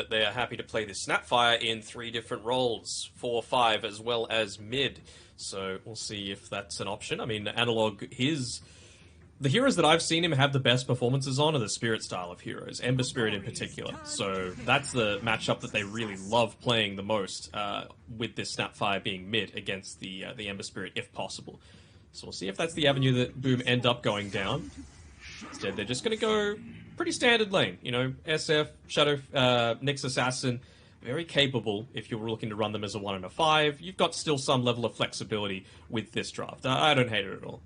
They are happy to play this Snapfire in 3 different roles, 4, 5, as well as mid. So we'll see if that's an option. I mean, Analog, the heroes that I've seen him have the best performances on are the Spirit style of heroes, Ember Spirit in particular. So that's the matchup that they really love playing the most, with this Snapfire being mid against the Ember Spirit if possible. So we'll see if that's the avenue that Boom end up going down. Instead, they're just going to go pretty standard lane. You know, SF, Shadow, Nyx Assassin, very capable if you're looking to run them as a 1 and a 5. You've got still some level of flexibility with this draft. I don't hate it at all.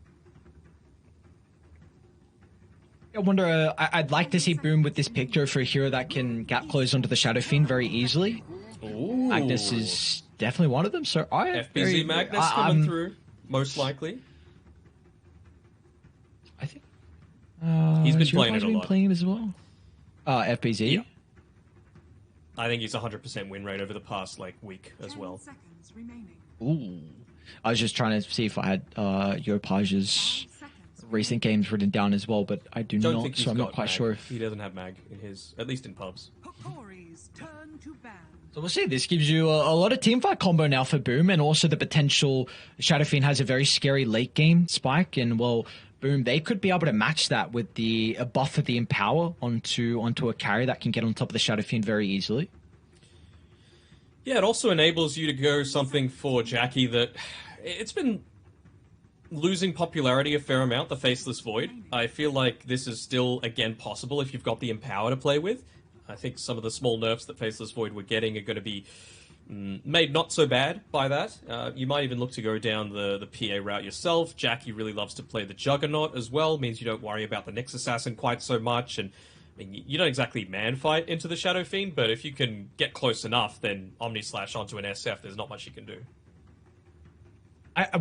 I wonder, I'd like to see Boom with this picture for a hero that can gap close onto the Shadow Fiend very easily. Ooh. Magnus is definitely one of them, so FBZ Magnus coming through, most likely. I think he's been playing it a lot. Playing it as well. FBZ. Yeah. I think he's 100% win rate over the past week as well. Ooh, I was just trying to see if I had Yopage's recent games written down as well, but I do not, so I'm not quite sure if he doesn't have mag in his, at least in pubs. Hokori's turn to ban. So we'll see. This gives you a lot of teamfight combo now for Boom, and also the potential Shadow Fiend has a very scary late game spike, and well, Boom, they could be able to match that with the buff of the Empower onto a carry that can get on top of the Shadow Fiend very easily. Yeah, it also enables you to go something for Jackie that it's been losing popularity a fair amount, the Faceless Void. I feel like this is still, again, possible if you've got the Empower to play with. I think some of the small nerfs that Faceless Void were getting are going to be made not so bad by that. You might even look to go down the PA route yourself. Jackie really loves to play the Juggernaut as well, means you don't worry about the Nyx Assassin quite so much, and I mean, you don't exactly man-fight into the Shadow Fiend, but if you can get close enough, then Omni-Slash onto an SF, there's not much you can do.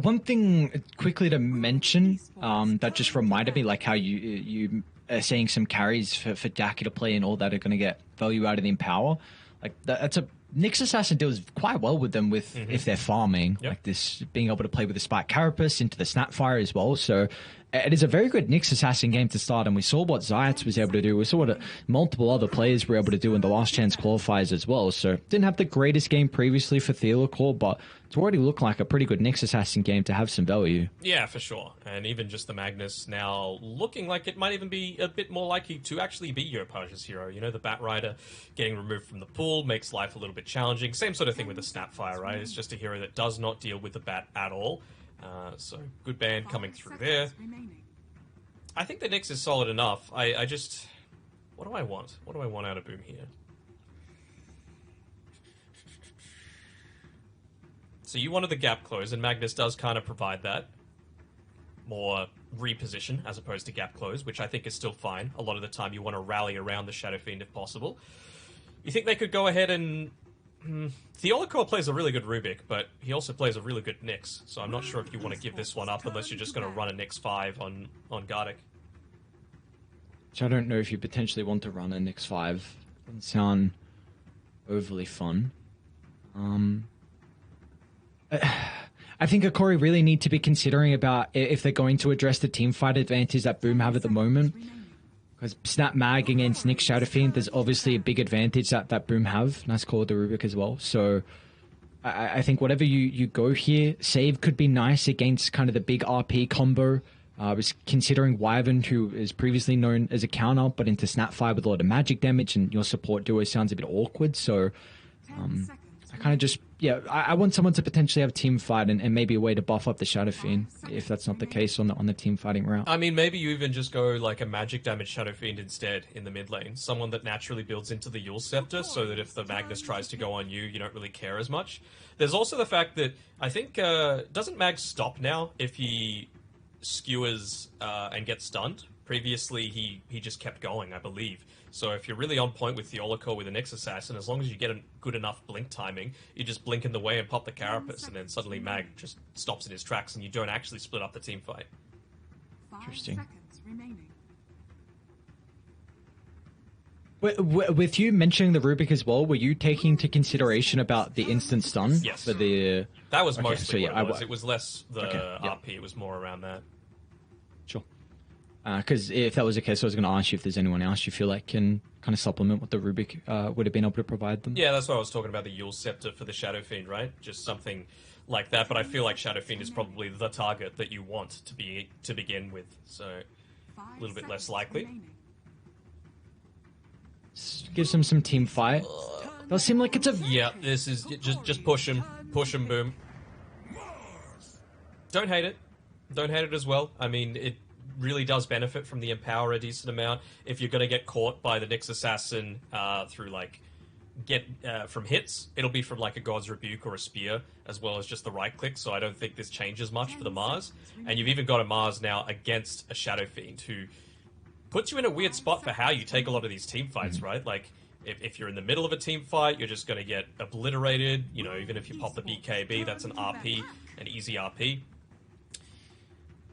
One thing quickly to mention that just reminded me, like how you are saying some carries for Jackie to play and all that are going to get value out of the Empower. Like that's a Nyx Assassin deals quite well with them with if they're farming, like this being able to play with the Spike Carapace into the Snapfire as well. So it is a very good Nyx Assassin game to start, and we saw what Zayats was able to do. We saw what multiple other players were able to do in the Last Chance qualifiers as well. So didn't have the greatest game previously for Theolacor, but it's already looked like a pretty good Nyx Assassin game to have some value. Yeah, for sure. And even just the Magnus now looking like it might even be a bit more likely to actually be Yopage's hero. You know, the Bat Rider getting removed from the pool makes life a little bit challenging. Same sort of thing with the Snapfire, right? It's just a hero that does not deal with the Bat at all. So good ban coming through there. I think the Nyx is solid enough. I just... What do I want? What do I want out of Boom here? So you wanted the gap close, and Magnus does kind of provide that. More reposition as opposed to gap close, which I think is still fine. A lot of the time you want to rally around the Shadow Fiend if possible. You think they could go ahead and... Theolacor plays a really good Rubik, but he also plays a really good Nyx, so I'm not sure if you want to give this one up unless you're just going to run a Nyx 5 on Gardic. So I don't know if you potentially want to run a Nyx 5. Doesn't sound overly fun. I think Hokori really need to be considering about if they're going to address the teamfight advantage that Boom have at the moment. Because Snap Mag against Nyx Shadow Fiend, there's obviously a big advantage that Boom have. Nice call with the Rubik as well. So I think whatever you go here, save could be nice against kind of the big RP combo. I was considering Wyvern, who is previously known as a counter, but into Snapfire with a lot of magic damage, and your support duo sounds a bit awkward. So I kind of just, yeah, I want someone to potentially have team fight and maybe a way to buff up the Shadow Fiend, if that's not the case on the team fighting route. I mean, maybe you even just go like a magic damage Shadow Fiend instead in the mid lane. Someone that naturally builds into the Yule Scepter, so that if the Magnus tries to go on you, you don't really care as much. There's also the fact that, I think, doesn't Mag stop now if he skewers and gets stunned? Previously, he just kept going, I believe. So if you're really on point with Theolacor with the Nyx Assassin, as long as you get a good enough blink timing, you just blink in the way and pop the Carapace, and then suddenly Mag just stops in his tracks, and you don't actually split up the team fight. Interesting. With you mentioning the Rubik as well, were you taking into consideration about the instant stun? Yes. For the... That was mostly so, yeah, what it was. It was less the RP, it was more around that. Sure. Because if that was the case, I was going to ask you if there's anyone else you feel like can kind of supplement what the Rubik would have been able to provide them. Yeah, that's what I was talking about, the Yule Scepter for the Shadow Fiend, right? Just something like that, but I feel like Shadow Fiend is probably the target that you want to begin with, so a little bit less likely. Gives him some team fight. Does seem like it's a... Yeah, this is just push him, boom. Don't hate it. Don't hate it as well. I mean, it really does benefit from the Empower a decent amount. If you're going to get caught by the Nyx Assassin through, like, from hits, it'll be from, like, a God's Rebuke or a Spear, as well as just the right-click, so I don't think this changes much for the Mars. And you've even got a Mars now against a Shadow Fiend, who puts you in a weird spot for how you take a lot of these team fights, right? Like, if you're in the middle of a team fight, you're just going to get obliterated. You know, even if you pop the BKB, that's an RP, an easy RP.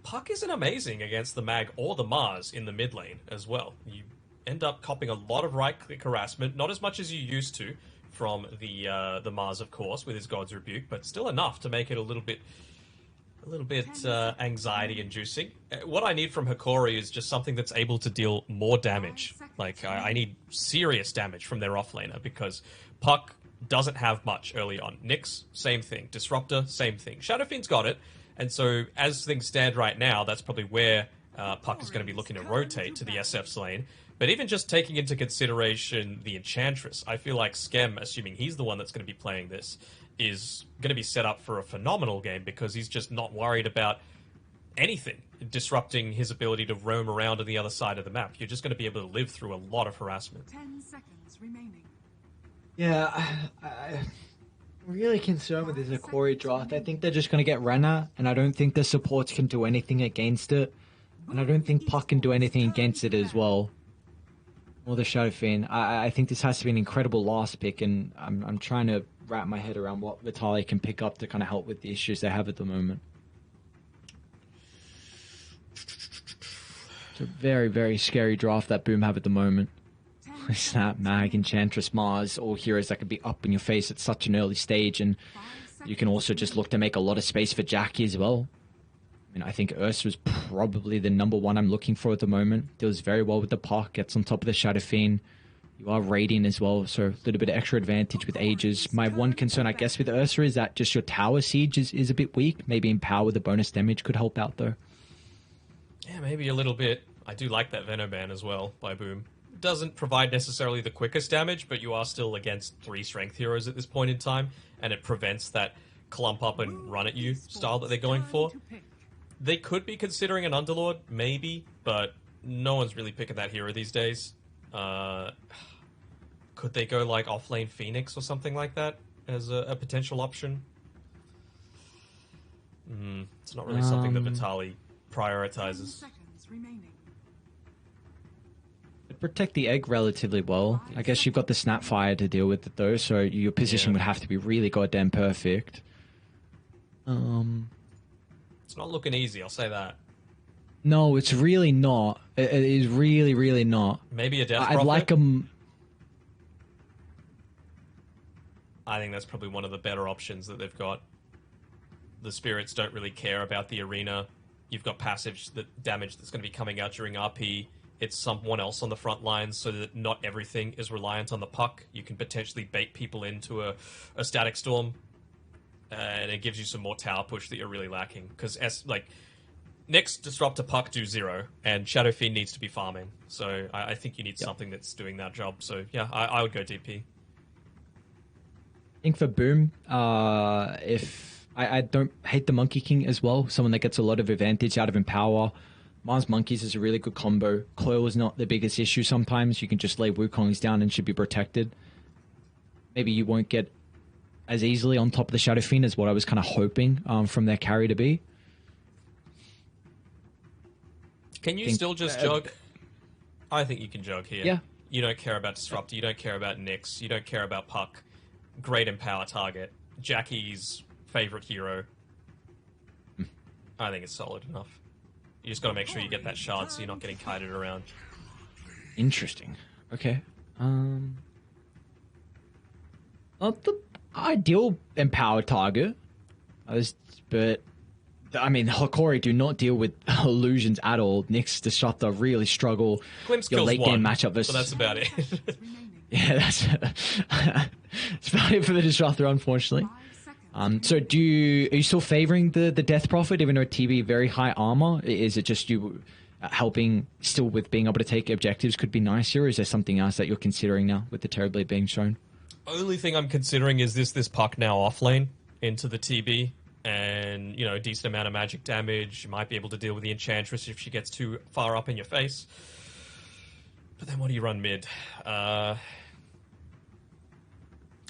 Puck isn't amazing against the Mag or the Mars in the mid lane as well. You end up copping a lot of right-click harassment, not as much as you used to from the Mars, of course, with his God's Rebuke, but still enough to make it a little bit anxiety-inducing. What I need from Hokori is just something that's able to deal more damage. Like, I need serious damage from their offlaner, because Puck doesn't have much early on. Nyx, same thing. Disruptor, same thing. Shadow Fiend's got it, and so as things stand right now, that's probably where Puck is going to be looking to rotate to the SF's lane. But even just taking into consideration the Enchantress, I feel like Skem, assuming he's the one that's going to be playing this, is going to be set up for a phenomenal game, because he's just not worried about anything disrupting his ability to roam around on the other side of the map. You're just going to be able to live through a lot of harassment. 10 seconds remaining. Yeah, I'm really concerned with this Hokori draft. I think they're just going to get Renna, and I don't think the supports can do anything against it. And I don't think Puck can do anything against it as well. Or the Shadow Fiend. I think this has to be an incredible last pick, and I'm trying to wrap my head around what Vitaly can pick up to kind of help with the issues they have at the moment. It's a very, very scary draft that Boom have at the moment. Snap, Mag, Enchantress, Mars, all heroes that could be up in your face at such an early stage, and you can also just look to make a lot of space for Jackie as well. I mean, I think Ursa was probably the number one I'm looking for at the moment. Deals very well with the Puck, gets on top of the Shadow Fiend. You are Radiant as well, so a little bit of extra advantage with Aegis. My one concern, I guess, with Ursa is that just your tower siege is a bit weak. Maybe Empower with the bonus damage could help out, though. Yeah, maybe a little bit. I do like that Venoban as well by Boom. Doesn't provide necessarily the quickest damage, but you are still against 3 strength heroes at this point in time, and it prevents that clump up and run at you style that they're going for. They could be considering an Underlord, maybe, but no one's really picking that hero these days. Could they go like offlane Phoenix or something like that as a potential option? It's not really something that Vitaly prioritizes. Protect the egg relatively well. I guess you've got the Snapfire to deal with it though, so your position would have to be really goddamn perfect. It's not looking easy, I'll say that. No, it's really not. It is really, really not. Maybe a Death I'd Prophet? like them. I think that's probably one of the better options that they've got. The spirits don't really care about the arena. You've got passive damage that's going to be coming out during RP. It's someone else on the front lines, so that not everything is reliant on the Puck. You can potentially bait people into a Static Storm, and it gives you some more tower push that you're really lacking. Because Nyx, Disruptor, Puck do 0, and Shadow Fiend needs to be farming. So I think you need something that's doing that job. So yeah, I would go DP. I think for Boom, if I don't hate the Monkey King as well, someone that gets a lot of advantage out of Empower. Mars Monkeys is a really good combo. Coil is not the biggest issue sometimes. You can just lay Wukongs down and should be protected. Maybe you won't get as easily on top of the Shadow Fiend as what I was kind of hoping from their carry to be. Can you still just jug? I think you can jug here. Yeah. You don't care about Disruptor. You don't care about Nyx. You don't care about Puck. Great Empower target. Jackie's favorite hero. I think it's solid enough. You just got to make sure you get that shard so you're not getting kited around. Interesting. Okay. Not the ideal Empower target, but I mean, Hokori do not deal with illusions at all. Nyx Disruptor really struggle. Glimpse Your kills late one, game matchup versus... but that's about it. Yeah, that's it's about it for the Disruptor, unfortunately. So are you still favoring the Death Prophet, even though TB very high armor? Is it just you helping still with being able to take objectives could be nice here, or is there something else that you're considering now with the Terrorblade being shown? Only thing I'm considering is this puck now off lane into the TB, and you know, a decent amount of magic damage. You might be able to deal with the Enchantress if she gets too far up in your face. But then what do you run mid? I'm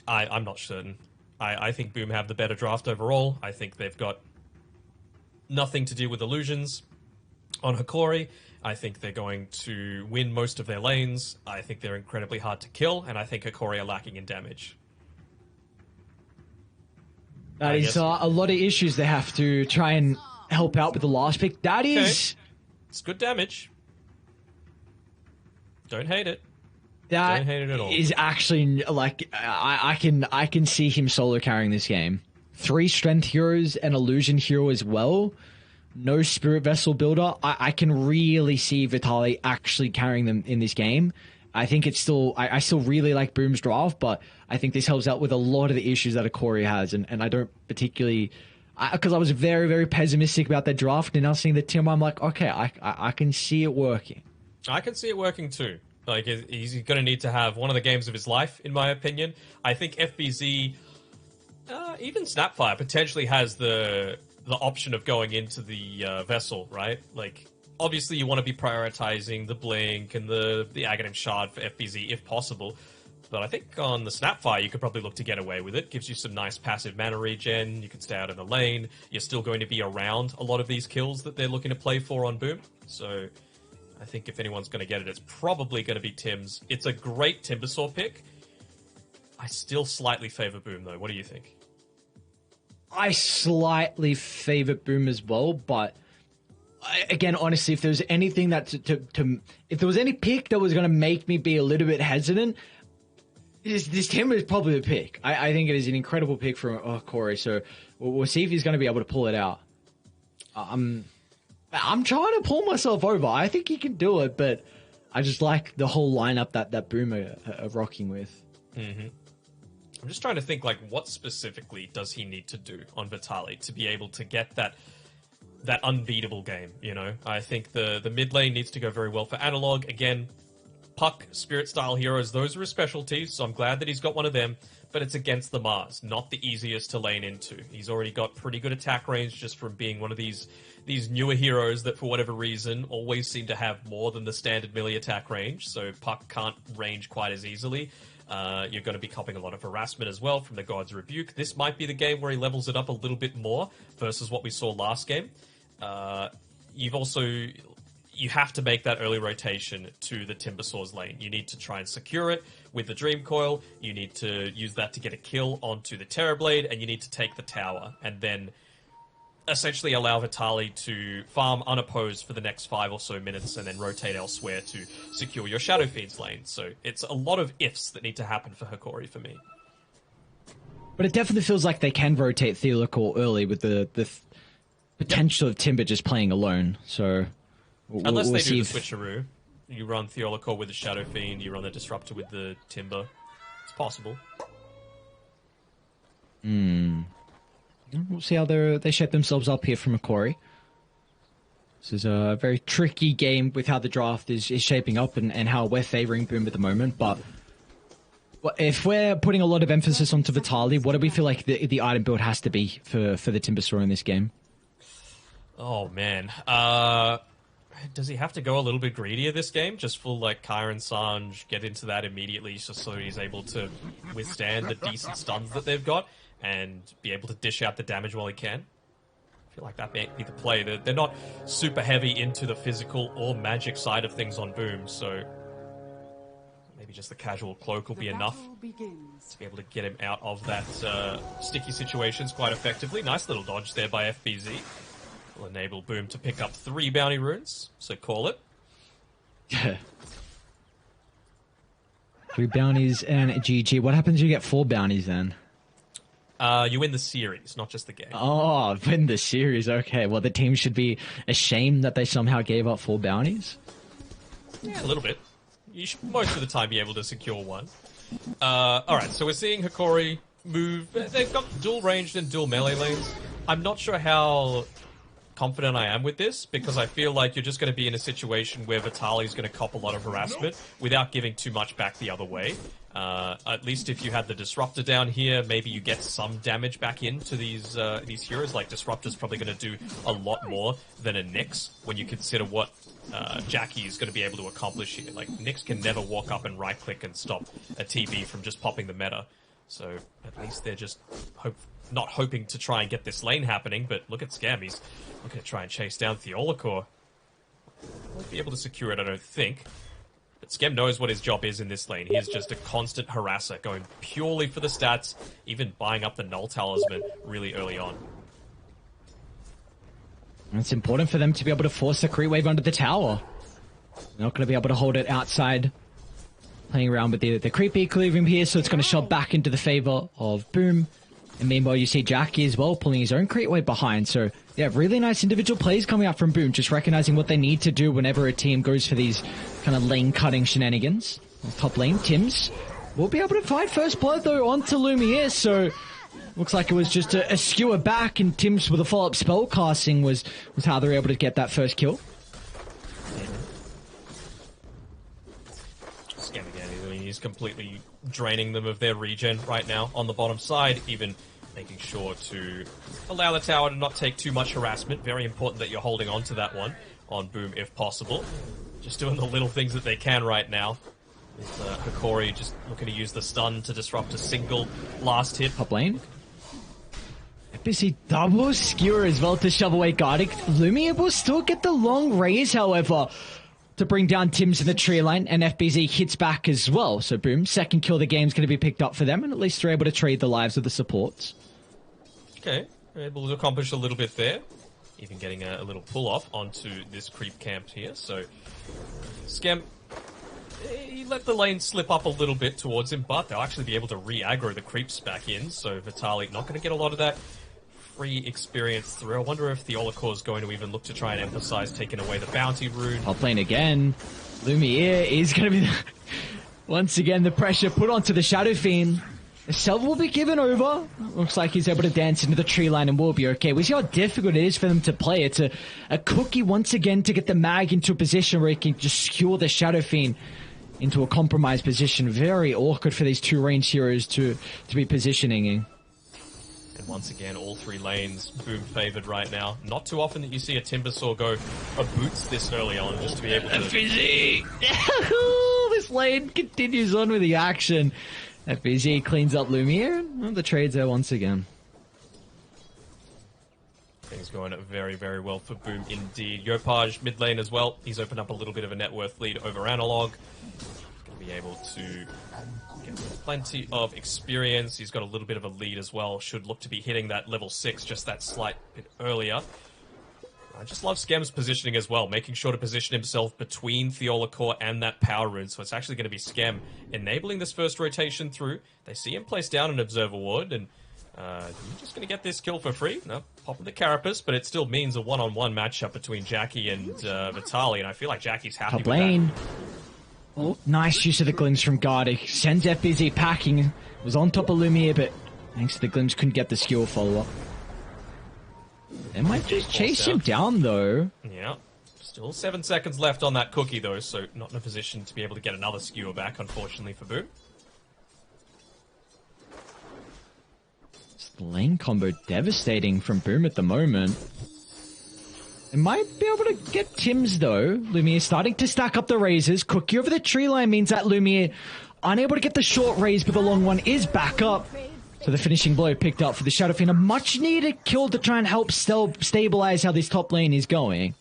not certain. I think Boom have the better draft overall. I think they've got nothing to do with illusions on Hokori. I think they're going to win most of their lanes. I think they're incredibly hard to kill, and I think Hokori are lacking in damage. That is a lot of issues they have to try and help out with the last pick. That is... It's good damage. Don't hate it. That Don't hate it at all. is actually, like, I can see him solo carrying this game. 3 strength heroes, an illusion hero as well. No spirit vessel builder. I can really see Vitaly actually carrying them in this game. I think it's still, I still really like Boom's draft, but I think this helps out with a lot of the issues that Hokori has, and I don't particularly, because I was very, very pessimistic about that draft, and now seeing the team, I'm like, okay, I can see it working. I can see it working too. Like, he's going to need to have one of the games of his life, in my opinion. I think FBZ, even Snapfire, potentially has the option of going into the vessel, right? Like, obviously you want to be prioritizing the Blink and the Aghanim Shard for FBZ if possible. But I think on the Snapfire, you could probably look to get away with it. Gives you some nice passive mana regen. You can stay out in the lane. You're still going to be around a lot of these kills that they're looking to play for on Boom. So I think if anyone's going to get it, it's probably going to be Tim's. It's a great Timbersaw pick. I still slightly favor Boom, though. What do you think? I slightly favor Boom as well, but again, honestly, if there's anything that if there was any pick that was going to make me be a little bit hesitant, this Timber is probably the pick. I think it is an incredible pick from Hokori, so we'll see if he's going to be able to pull it out. I'm trying to pull myself over. I think he can do it, but I just like the whole lineup that Boom are rocking with. Mm-hmm. I'm just trying to think, like, what specifically does he need to do on Vitaly to be able to get that unbeatable game, you know? I think the mid lane needs to go very well for Analog. Again, Puck, Spirit-style heroes, those are his specialties, so I'm glad that he's got one of them, but it's against the Mars, not the easiest to lane into. He's already got pretty good attack range just from being one of these newer heroes that, for whatever reason, always seem to have more than the standard melee attack range, so Puck can't range quite as easily. You're going to be copping a lot of harassment as well from the God's Rebuke. This might be the game where he levels it up a little bit more versus what we saw last game. You have to make that early rotation to the Timbersaw's lane. You need to try and secure it with the Dream Coil. You need to use that to get a kill onto the Terrorblade, and you need to take the tower, and then essentially allow Vitaly to farm unopposed for the next 5 or so minutes and then rotate elsewhere to secure your Shadow Fiend's lane. So it's a lot of ifs that need to happen for Hokori for me. But it definitely feels like they can rotate Theolocor early with the potential of Timber just playing alone. So unless they do the switcheroo, you run Theolocor with the Shadow Fiend, you run the Disruptor with the Timber. It's possible. We'll see how they shape themselves up here from Hokori. This is a very tricky game with how the draft is shaping up and how we're favoring Boom at the moment. But if we're putting a lot of emphasis onto Vitaly, what do we feel like the item build has to be for the Timbersaw in this game? Oh, man. Does he have to go a little bit greedier this game? Just full, like, Kyron Sange, get into that immediately just so he's able to withstand the decent stuns that they've got and be able to dish out the damage while he can? I feel like that may be the play. They're not super heavy into the physical or magic side of things on Boom, so maybe just the casual cloak will be enough to be able to get him out of that sticky situations quite effectively. Nice little dodge there by FBZ. Will enable Boom to pick up 3 bounty runes, so call it. 3 bounties and a GG. What happens if you get 4 bounties then? You win the series, not just the game. Oh, win the series. Okay, well, the team should be ashamed that they somehow gave up 4 bounties. Yeah, a little bit. You should most of the time be able to secure one. Alright, so we're seeing Hokori move. They've got dual ranged and dual melee lanes. I'm not sure how confident I am with this, because I feel like you're just going to be in a situation where Vitali's going to cop a lot of harassment without giving too much back the other way. At least if you had the Disruptor down here, maybe you get some damage back into these heroes. Like, Disruptor's probably going to do a lot more than a Nyx when you consider what Jackie is going to be able to accomplish here. Like, Nyx can never walk up and right-click and stop a TB from just popping the meta. So, at least they're just not hoping to try and get this lane happening, but look at Scam, he's looking to try and chase down Theolacor. Won't be able to secure it, I don't think. But Scam knows what his job is in this lane. He is just a constant harasser, going purely for the stats, even buying up the Null Talisman really early on. And it's important for them to be able to force the creep wave under the tower. They're not going to be able to hold it outside. Playing around with the creep equilibrium here, so it's going to shove back into the favor of Boom. And meanwhile, you see Jackie as well pulling his own creep wave behind. So, yeah, really nice individual plays coming out from Boom, just recognizing what they need to do whenever a team goes for these kind of lane-cutting shenanigans. Top lane, Tims will be able to find first blood, though, onto Lumiere. So, looks like it was just a skewer back, and Tims with a follow-up spell casting was how they were able to get that first kill. Scam again, he's completely draining them of their regen right now on the bottom side, even making sure to allow the tower to not take too much harassment. Very important that you're holding on to that one on Boom if possible. Just doing the little things that they can right now. With Hokori just looking to use the stun to disrupt a single last hit. Top lane. FBZ double skewer as well to shove away Gardic. Lumiere will still get the long raise, however, to bring down Tims in the tree line, and FBZ hits back as well. So Boom, second kill of the game's going to be picked up for them, and at least they're able to trade the lives of the supports. Okay, able to accomplish a little bit there. Even getting a little pull-off onto this creep camp here. So, Scam, he let the lane slip up a little bit towards him, but they'll actually be able to re-aggro the creeps back in. So Vitali not going to get a lot of that free experience through. I wonder if the Theolacor is going to even look to try and emphasize taking away the bounty rune. Top lane again. Lumiere is going to be once again the pressure put onto the Shadow Fiend. The Selva will be given over. Looks like he's able to dance into the tree line and will be okay. We see how difficult it is for them to play. It's a cookie once again to get the mag into a position where he can just skewer the Shadow Fiend into a compromised position. Very awkward for these two ranged heroes to be positioning in. And once again, all three lanes Boom favored right now. Not too often that you see a Timbersaw go a boots this early on, just to be able to... FBZ! This lane continues on with the action. FBZ cleans up Lumiere. Well, the trade's there once again. Things going very, very well for Boom indeed. Yopaj mid lane as well. He's opened up a little bit of a net worth lead over Analog. Going to be able to get plenty of experience. He's got a little bit of a lead as well. Should look to be hitting that level 6 just that slight bit earlier. I just love Scam's positioning as well, making sure to position himself between Theolacor and that power rune. So it's actually going to be Scam enabling this first rotation through. They see him place down an Observer Ward, and you're just going to get this kill for free. No, popping the Carapace, but it still means a one-on-one matchup between Jackie and Vitali, and I feel like Jackie's happy Top with lane. that. Oh, nice use of the glimpse from Gardic. Sends FBZ packing. Was on top of Lumiere, but thanks to the glimpse, couldn't get the skill follow-up. They might just chase him down, though. Yeah. Still 7 seconds left on that cookie, though, so not in a position to be able to get another skewer back, unfortunately, for Boom. The lane combo devastating from Boom at the moment. They might be able to get Tims, though. Lumiere starting to stack up the raises. Cookie over the tree line means that Lumiere unable to get the short raise, but the long one is back up. So the finishing blow picked up for the Shadow Fiend. A much needed kill to try and help stabilize how this top lane is going.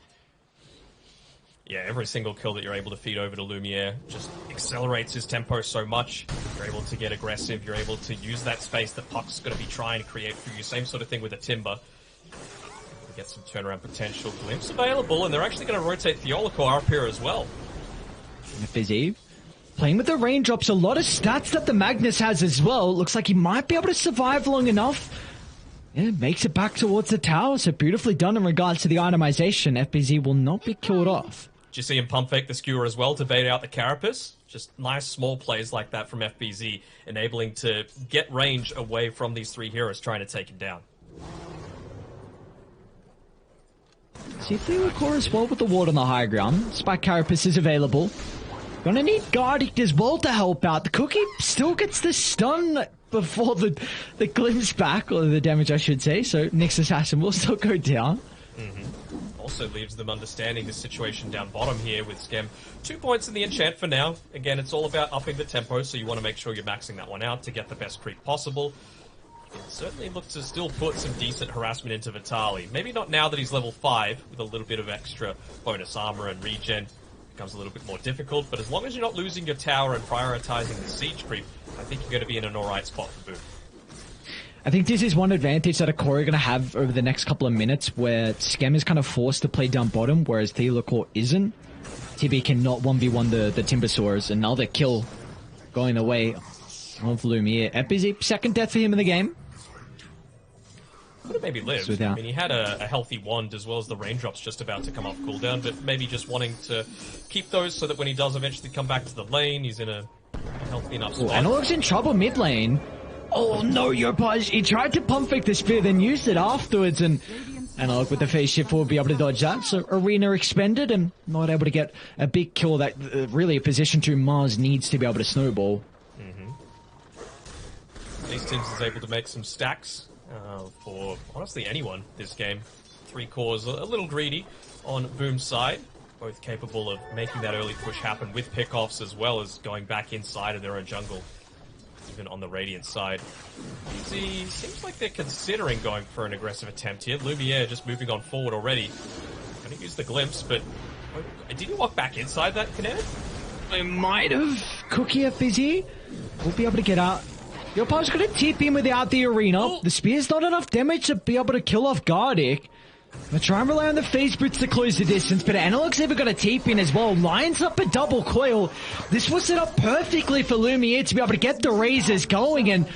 Yeah, every single kill that you're able to feed over to Lumiere just accelerates his tempo so much. You're able to get aggressive. You're able to use that space that Puck's going to be trying to create for you. Same sort of thing with a Timber. Get some turnaround potential. Glimpse available, and they're actually going to rotate Theolacor up here as well. Fizzy Playing with the raindrops, a lot of stats that the Magnus has as well. Looks like he might be able to survive long enough. Yeah, makes it back towards the tower, so beautifully done in regards to the itemization. FBZ will not be killed off. Did you see him pump fake the skewer as well to bait out the carapace? Just nice small plays like that from FBZ, enabling to get range away from these three heroes trying to take him down. See if they record as well with the ward on the high ground. Spike carapace is available. Gonna need Gardic as well to help out. The Cookie still gets the stun before the glimpse back, or the damage I should say, so Nyx Assassin will still go down. Also leaves them understanding the situation down bottom here with Skem. 2 points in the enchant for now. Again, it's all about upping the tempo, so you want to make sure you're maxing that one out to get the best creep possible. You can certainly look to still put some decent harassment into Vitali. Maybe not now that he's level 5, with a little bit of extra bonus armor and regen. Becomes a little bit more difficult, but as long as you're not losing your tower and prioritizing the siege creep, I think you're going to be in an alright spot for Boom. I think this is one advantage that Hokori are going to have over the next couple of minutes, where Skem is kind of forced to play down bottom, whereas Thealacor isn't. TB cannot 1v1 the Timbersaurs. Another kill going away of Lumiere. FBZ, second death for him in the game. Could have maybe lived. I mean, he had a healthy wand as well as the raindrops just about to come off cooldown, but maybe just wanting to keep those so that when he does eventually come back to the lane, he's in a healthy enough spot. Analog's in trouble mid lane. Oh no, Yopaj, he tried to pump fake the spear, then used it afterwards, and Analog with the phase shift will be able to dodge that. So Arena expended and not able to get a big kill that really a position 2 Mars needs to be able to snowball. At least Tims is able to make some stacks for honestly anyone this game. 3 cores, a little greedy on Boom's side, both capable of making that early push happen with pickoffs as well as going back inside of their own jungle. Even on the Radiant side. See, seems like they're considering going for an aggressive attempt here. Lumiere just moving on forward already. Gonna use the glimpse, but did he walk back inside that Kinect? I might have. Cookie FBZ will be able to get out. Yopaj's gonna tip in without the arena. Oh. The spear's not enough damage to be able to kill off Gardic. Gonna try and rely on the phase boots to close the distance, but Analog's ever got a TP in as well. Lines up a double coil. This was set up perfectly for Lumiere to be able to get the razors going, and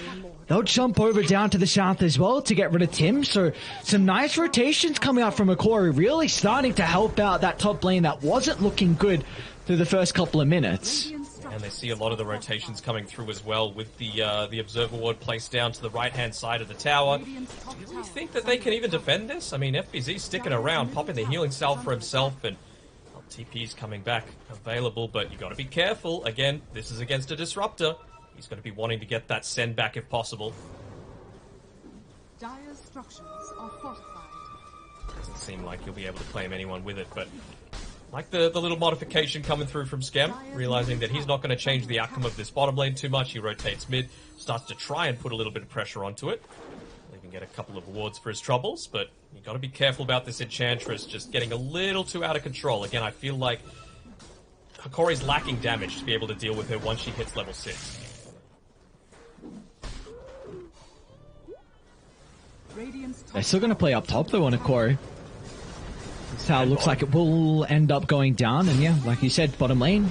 they'll jump over down to the south as well to get rid of Tim. So some nice rotations coming out from Hokori, really starting to help out that top lane that wasn't looking good through the first couple of minutes. And they see a lot of the rotations coming through as well with the Observer Ward placed down to the right-hand side of the tower. Do you think that they can even defend this? I mean, FBZ sticking around, popping the healing salve for himself, and well, TP's coming back available, but you got to be careful. Again, this is against a Disruptor. He's going to be wanting to get that send back if possible. Dire structures are fortified. Doesn't seem like you'll be able to claim anyone with it, but like the little modification coming through from Skem, realizing that he's not going to change the outcome of this bottom lane too much. He rotates mid, starts to try and put a little bit of pressure onto it. He'll even get a couple of awards for his troubles, but you got to be careful about this Enchantress just getting a little too out of control. Again, I feel like Hokori's lacking damage to be able to deal with her once she hits level 6. They're still going to play up top though on Hokori. That's how it looks like it will end up going down. And yeah, like you said, bottom lane,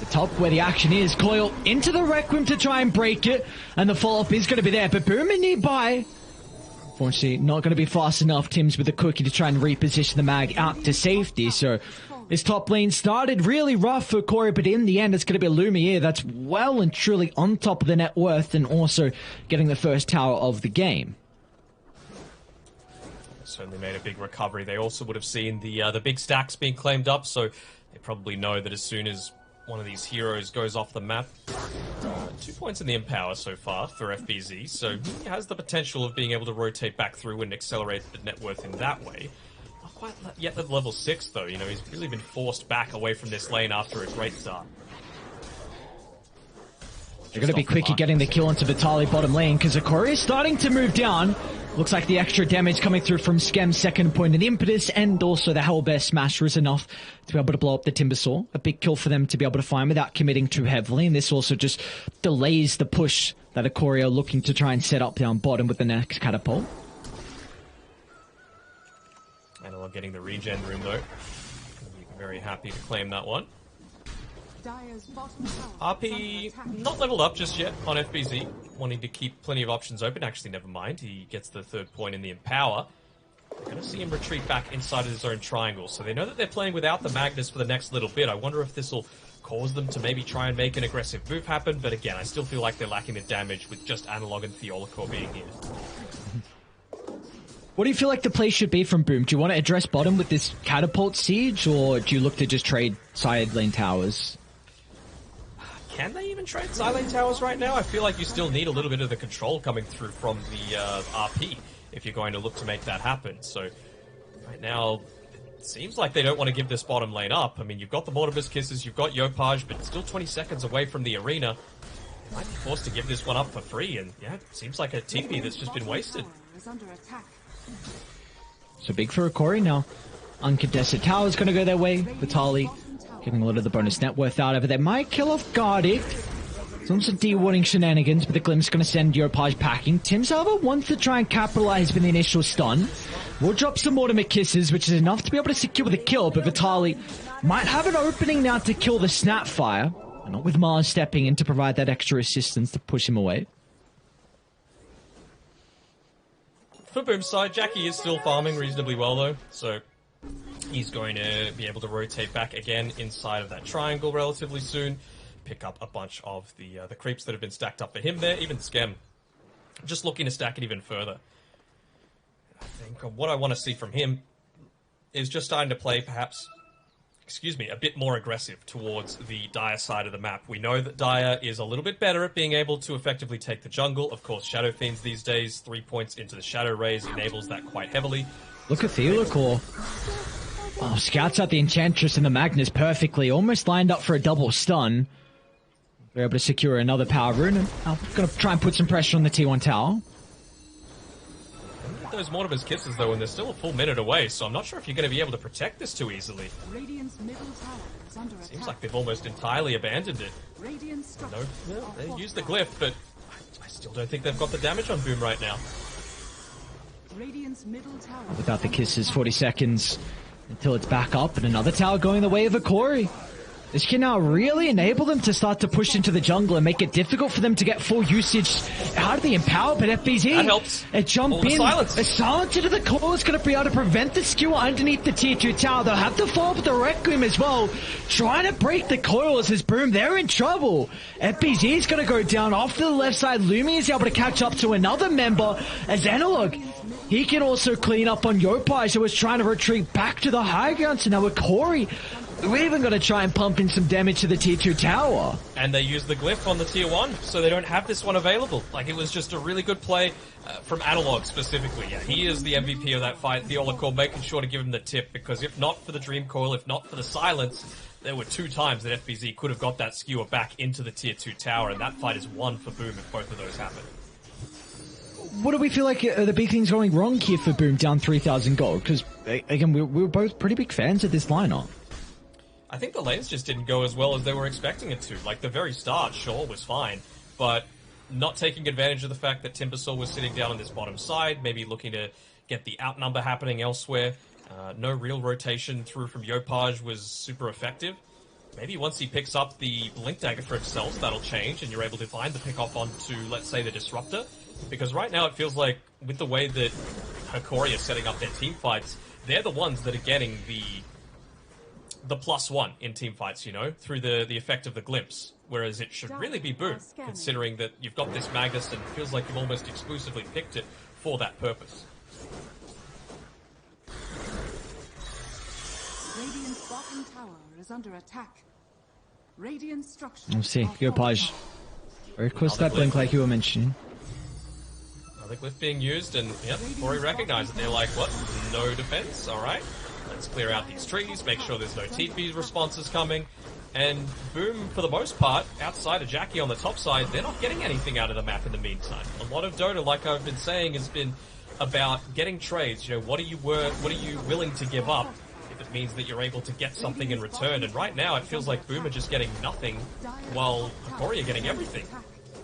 the top where the action is. Coil into the Requiem to try and break it. And the follow-up is going to be there. But Boom nearby. Unfortunately, not going to be fast enough. Tim's with the Cookie to try and reposition the mag out to safety. So this top lane started really rough for Corey, but in the end, it's going to be Lumiere that's well and truly on top of the net worth and also getting the first tower of the game. Certainly made a big recovery. They also would have seen the big stacks being claimed up, so they probably know that as soon as one of these heroes goes off the map, 2 points in the Empower so far for FBZ, so he has the potential of being able to rotate back through and accelerate the net worth in that way. Not quite yet at level 6 though, you know, he's really been forced back away from this lane after a great start. They're going to be quick at getting the kill onto Vitali bottom lane because Hokori is starting to move down. Looks like the extra damage coming through from Skem's second point of the impetus and also the Hellbear Smasher is enough to be able to blow up the Timbersaw. A big kill for them to be able to find without committing too heavily, and this also just delays the push that Hokori are looking to try and set up down bottom with the next catapult. Analog getting the regen room though. Very happy to claim that one. Dire's bottom tower is under RP attack. not leveled up just yet on FBZ, wanting to keep plenty of options open. Actually, never mind. He gets the 3rd point in the Empower. We're going to see him retreat back inside of his own triangle. So they know that they're playing without the Magnus for the next little bit. I wonder if this will cause them to maybe try and make an aggressive move happen. But again, I still feel like they're lacking the damage with just Analog and Theolacor being here. What do you feel like the play should be from Boom? Do you want to address bottom with this catapult siege, or do you look to just trade side lane towers? Can they even trade side lane towers right now? I feel like you still need a little bit of the control coming through from the RP if you're going to look to make that happen. So right now, it seems like they don't want to give this bottom lane up. I mean, you've got the Mortimer's Kisses, you've got Yopaj, but still 20 seconds away from the arena. They might be forced to give this one up for free, and yeah, it seems like a TP that's just been wasted. Tower is under attack. So big for Hokori now. Uncontested tower's going to go their way. Vitali getting a lot of the bonus net worth out of it. They might kill off Gardic. Some de-warning shenanigans, but the Glimpse going to send Yopaj packing. Tim's, however, wants to try and capitalize with the initial stun. Will drop some Mortimer Kisses, which is enough to be able to secure the kill, but Vitali might have an opening now to kill the Snapfire. Not with Mars stepping in to provide that extra assistance to push him away. For Boom's side, Jackie is still farming reasonably well though, so he's going to be able to rotate back again inside of that triangle relatively soon. Pick up a bunch of the creeps that have been stacked up for him there, even Skem. Just looking to stack it even further. I think what I want to see from him is just starting to play perhaps, a bit more aggressive towards the Dire side of the map. We know that Dire is a little bit better at being able to effectively take the jungle. Of course, Shadow Fiends these days, 3 points into the Shadow Rays enables that quite heavily. Look at Theolacor. Oh, scouts out the Enchantress and the Magnus perfectly. Almost lined up for a double stun. We're able to secure another power rune. And I'm going to try and put some pressure on the T1 tower. Those Mortimer's Kisses though, and they're still a full minute away, so I'm not sure if you're going to be able to protect this too easily. Radiant's middle tower is under attack. Seems like they've almost entirely abandoned it. Radiant structures No, are they used the fortified. glyph, but I still don't think they've got the damage on Boom right now. Radiant's middle tower Without the is kisses, under 40 seconds until it's back up. And another tower going the way of Hokori. This can now really enable them to start to push into the jungle and make it difficult for them to get full usage out of the Empower, but FBZ, That helps. a jump All the in, silence. a silence into the core is going to be able to prevent the skewer underneath the tier 2 tower. They'll have to follow up with the Requiem as well, trying to break the coils as Boom, they're in trouble. FBZ is going to go down off to the left side. Lumi is able to catch up to another member as Analog. He can also clean up on Yopaj, who was trying to retreat back to the high ground. So now with Corey, we're even going to try and pump in some damage to the tier 2 tower. And they use the glyph on the tier 1, so they don't have this one available. Like, it was just a really good play from Analog specifically. Yeah, he is the MVP of that fight. Theolacor making sure to give him the tip, because if not for the Dream Coil, if not for the silence, there were 2 times that FBZ could have got that skewer back into the tier 2 tower, and that fight is won for Boom if both of those happen. What do we feel like are the big things going wrong here for Boom down 3,000 gold? Because, again, we were both pretty big fans of this lineup. I think the lanes just didn't go as well as they were expecting it to. Like, the very start, sure, was fine, but not taking advantage of the fact that Timbersaw was sitting down on this bottom side, maybe looking to get the outnumber happening elsewhere. No real rotation through from Yopaj was super effective. Maybe once he picks up the Blink Dagger for himself, that'll change, and you're able to find the pick-off onto, let's say, the Disruptor. Because right now it feels like, with the way that Hokori is setting up their team fights, they're the ones that are getting the +1 in team fights, you know, through the effect of the glimpse. Whereas it should really be Boom, considering that you've got this Magnus and it feels like you've almost exclusively picked it for that purpose. Radiant's bottom tower is under attack. Radiant structures. We'll see. are Yopaj. fortified. Very close to that blink, like you were mentioning. Another glyph being used, and yep, Corey recognized it. They're like, what? No defense? Alright. Let's clear out these trees, make sure there's no TP responses coming. And Boom, for the most part, outside of Jackie on the top side, they're not getting anything out of the map in the meantime. A lot of Dota, like I've been saying, has been about getting trades. You know, what are you willing to give up if it means that you're able to get something in return? And right now, it feels like Boom are just getting nothing, while Hokori are getting everything.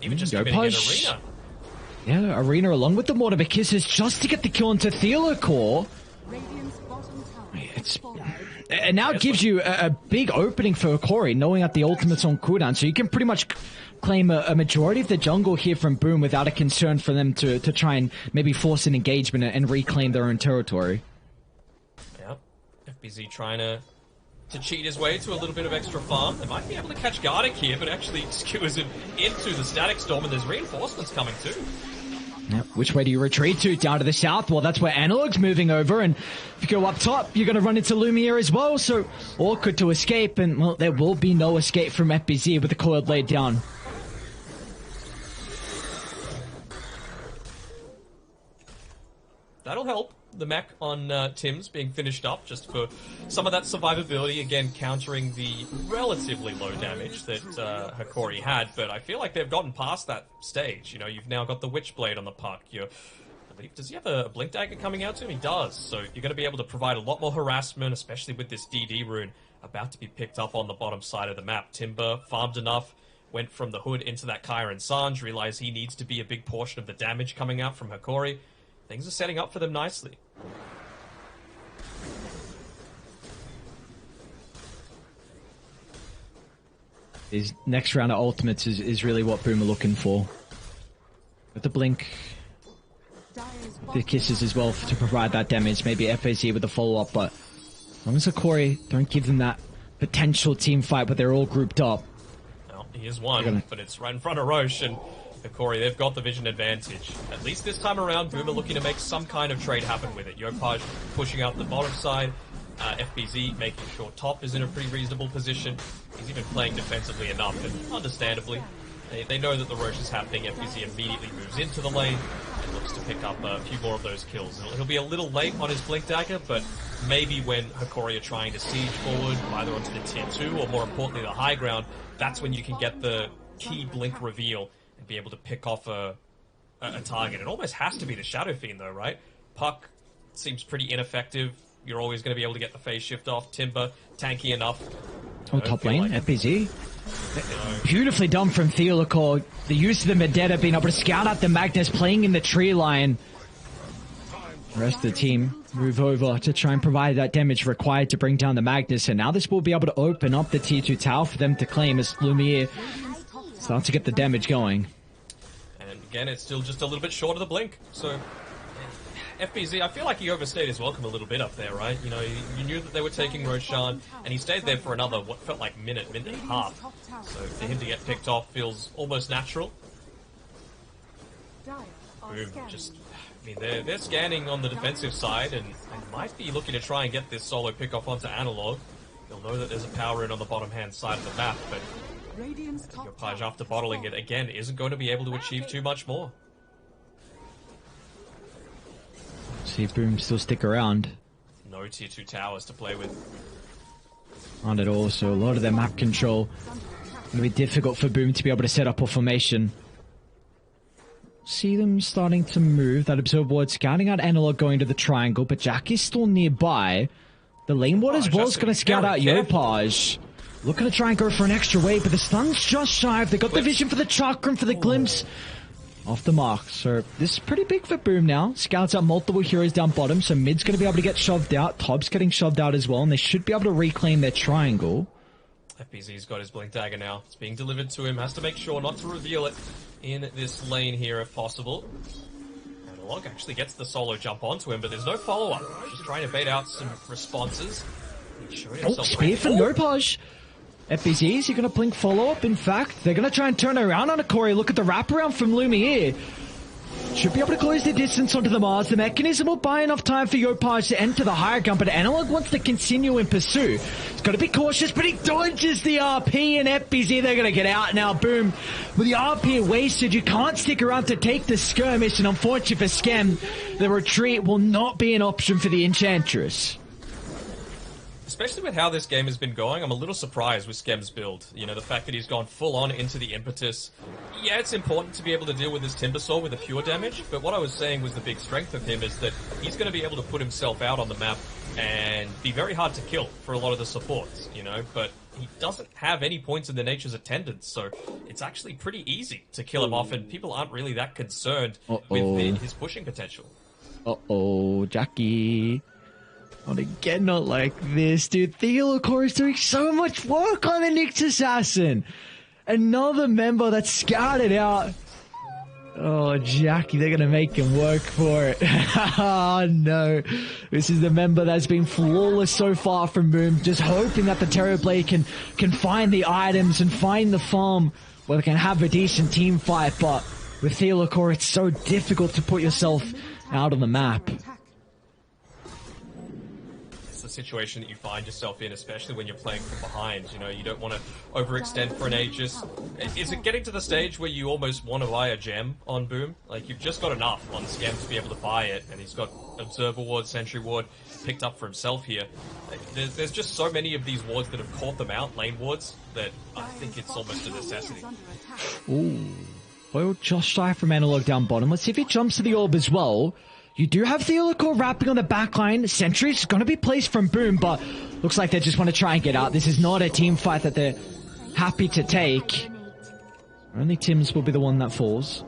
Even just committing an arena. Yeah, arena along with the Mortimer Kisses just to get the kill into Theolacor. Radiant's bottom tower is It's fortified. And now it gives you a big opening for Hokori, knowing that the ultimate's on cooldown, so you can pretty much claim a majority of the jungle here from Boom without a concern for them to try and maybe force an engagement and reclaim their own territory. Yeah, FBZ trying to cheat his way to a little bit of extra farm. They might be able to catch Gardic here, but actually skewers him into the Static Storm, and there's reinforcements coming too. Yep. Which way do you retreat to? Down to the south? Well, that's where Analog's moving over, and if you go up top, you're going to run into Lumiere as well, so awkward to escape, and well, there will be no escape from FBZ with the coil laid down. That'll help. The mech on Tim's being finished up just for some of that survivability, again countering the relatively low damage that Hokori had, but I feel like they've gotten past that stage. You know, you've now got the Witchblade on the puck. I believe, does he have a Blink Dagger coming out to him? He does, so you're going to be able to provide a lot more harassment, especially with this DD rune about to be picked up on the bottom side of the map. Timber farmed enough, went from the hood into that Kyron Sanj, realized he needs to be a big portion of the damage coming out from Hokori. Things are setting up for them nicely. His next round of ultimates is really what Boom are looking for. With the blink, the kisses as well to provide that damage. Maybe FAZ with a follow-up, but as long as Hokori don't give them that potential team fight where they're all grouped up. Well, he is one, but it's right in front of Roche, and Hokori, they've got the vision advantage. At least this time around, Boom are looking to make some kind of trade happen with it. Yopaj pushing out the bottom side, FBZ making sure top is in a pretty reasonable position. He's even playing defensively enough, and understandably, they know that the Roche is happening. FBZ immediately moves into the lane and looks to pick up a few more of those kills. He'll be a little late on his Blink Dagger, but maybe when Hokori are trying to siege forward, either onto the tier 2 or more importantly the high ground, that's when you can get the key blink reveal and be able to pick off a target. It almost has to be the Shadow Fiend though, right? Puck seems pretty ineffective. You're always going to be able to get the phase shift off. Timber, tanky enough. Oh, top lane, like FBZ. Beautifully done from Theolacor. The use of the Medetta being able to scout out the Magnus, playing in the tree line. The rest of the team move over to try and provide that damage required to bring down the Magnus, and now this will be able to open up the tier 2 tower for them to claim as Lumiere starts to get the damage going. And again, it's still just a little bit short of the blink, so FBZ, I feel like he overstayed his welcome a little bit up there, right? You know, you knew that they were taking Roshan, and he stayed there for another, what felt like minute and a half. So for him to get picked off feels almost natural. Boom, just, I mean, they're scanning on the defensive side, and they might be looking to try and get this solo pick off onto Analog. They'll know that there's a power in on the bottom-hand side of the map, but Yopaj, after bottling it, again, isn't going to be able to achieve too much more. See if Boom still stick around. No tier 2 towers to play with. Aren't at all, so a lot of their map control gonna be difficult for Boom to be able to set up a formation. See them starting to move. That observe ward scouting out Analog going to the triangle, but Jack is still nearby. The lane ward as well is going to scout out Yopaj. Looking to try and go for an extra wave, but the stun's just shy. They got the vision for the chakram, for the glimpse. Off the mark, so this is pretty big for Boom now. Scouts out multiple heroes down bottom, so mid's going to be able to get shoved out. Top's getting shoved out as well, and they should be able to reclaim their triangle. FBZ's got his Blink Dagger now. It's being delivered to him. Has to make sure not to reveal it in this lane here if possible. Analog actually gets the solo jump onto him, but there's no follow-up. Just trying to bait out some responses. Oh, spear from Yopaj. FBZ, is he going to blink follow-up? In fact, they're going to try and turn around on Hokori. Look at the wraparound from Lumiere. Should be able to close the distance onto the Mars. The mechanism will buy enough time for Yopaj to enter the higher ground, but Analog wants to continue and pursue. He's got to be cautious, but he dodges the RP, and FBZ, they're going to get out now. Boom. With the RP wasted, you can't stick around to take the skirmish, and unfortunately for Skem, the retreat will not be an option for the Enchantress. Especially with how this game has been going, I'm a little surprised with Skem's build. You know, the fact that he's gone full on into the impetus. Yeah, it's important to be able to deal with his Timbersaw with the pure damage, but what I was saying was the big strength of him is that he's going to be able to put himself out on the map and be very hard to kill for a lot of the supports, you know, but he doesn't have any points in the Nature's Attendants, so it's actually pretty easy to kill him off, and people aren't really that concerned with his pushing potential. Jackie. Not again, not like this, dude. Hokori is doing so much work on the Nyx Assassin. Another member that's scouted out. Oh, Jackie, they're going to make him work for it. Oh, no. This is the member that's been flawless so far from Boom. Just hoping that the Terrorblade can find the items and find the farm where they can have a decent team fight. But with Hokori, it's so difficult to put yourself out on the map. Situation that you find yourself in, especially when you're playing from behind. You know, you don't want to overextend for an Aegis. Is it getting to the stage where you almost want to buy a gem on Boom? Like, you've just got enough on Schem to be able to buy it, and he's got Observer Ward, Sentry Ward picked up for himself here. There's just so many of these wards that have caught them out, lane wards, that I think it's almost a necessity. Ooh. Well, just shy from Analog down bottom. Let's see if he jumps to the orb as well. You do have Hokori wrapping on the backline. Sentry's going to be placed from Boom, but looks like they just want to try and get out. This is not a team fight that they're happy to take. Only Tim's will be the one that falls.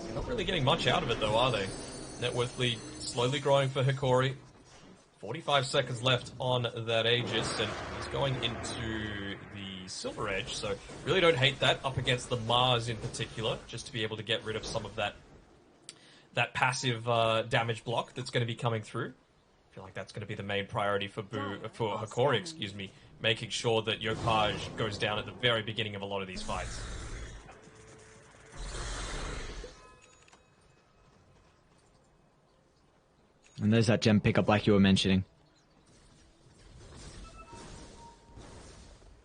They're not really getting much out of it, though, are they? Net worth lead slowly growing for Hokori. 45 seconds left on that Aegis, and he's going into the Silver Edge, so really don't hate that up against the Mars in particular, just to be able to get rid of some of that passive damage block that's going to be coming through. I feel like that's going to be the main priority for Hokori, excuse me, making sure that Yopaj goes down at the very beginning of a lot of these fights. And there's that gem pickup like you were mentioning.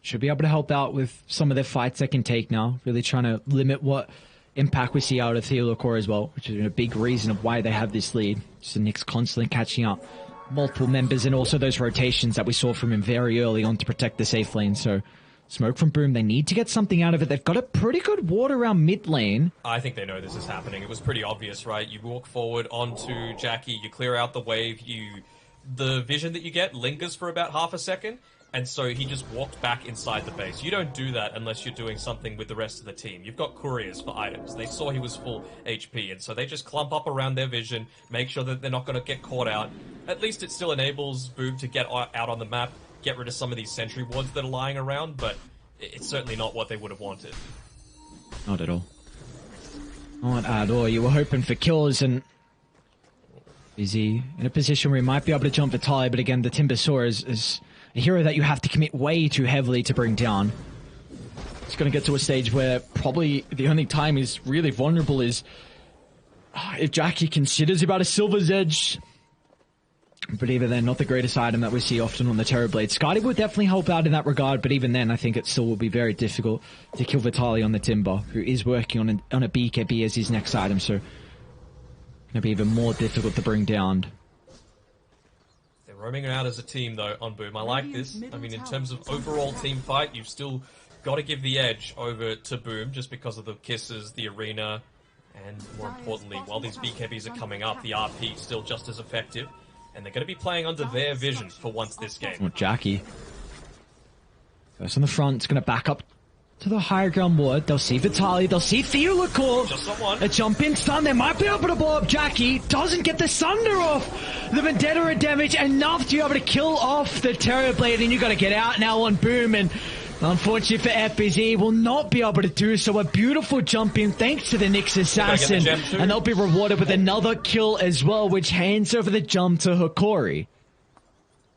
Should be able to help out with some of the fights they can take now. Really trying to limit what impact we see out of Hokori as well, which is a big reason of why they have this lead. Just the Nyx constantly catching up multiple members and also those rotations that we saw from him very early on to protect the safe lane. So smoke from Boom. They need to get something out of it. They've got a pretty good ward around mid lane. I think they know this is happening. It was pretty obvious, right? You walk forward onto Jackie, you clear out the wave, the vision that you get lingers for about half a second. And so he just walked back inside the base. You don't do that unless you're doing something with the rest of the team. You've got couriers for items. They saw he was full HP, and so they just clump up around their vision, make sure that they're not going to get caught out. At least it still enables Boom to get out on the map, get rid of some of these sentry wards that are lying around, but it's certainly not what they would have wanted. Not at all. Not at all. You were hoping for kills, and is he in a position where he might be able to jump Vitaly, but again, the Timbersaur is a hero that you have to commit way too heavily to bring down. It's going to get to a stage where probably the only time he's really vulnerable is if Jackie considers about a Silver's Edge. But even then, not the greatest item that we see often on the Terrorblade. Skadi would definitely help out in that regard, but even then, I think it still will be very difficult to kill Vitaly on the Timber, who is working on a BKB as his next item, so going to be even more difficult to bring down. Roaming out as a team, though, on Boom. I like this. I mean, in terms of overall team fight, you've still got to give the edge over to Boom just because of the kisses, the arena, and more importantly, while these BKBs are coming up, the RP is still just as effective, and they're going to be playing under their vision for once this game. Well, Jackie. First on the front, it's going to back up to the higher ground ward. They'll see Vitaly, they'll see Hokori. Just someone. A jump in stun, they might be able to blow up Jackie. Doesn't get the Sunder off. The Vendetta damage enough to be able to kill off the Terrorblade, and you got to get out now on Boom, and unfortunately for FBZ, will not be able to do so. A beautiful jump in thanks to the Nyx Assassin, and they'll be rewarded with another kill as well, which hands over the jump to Hokori.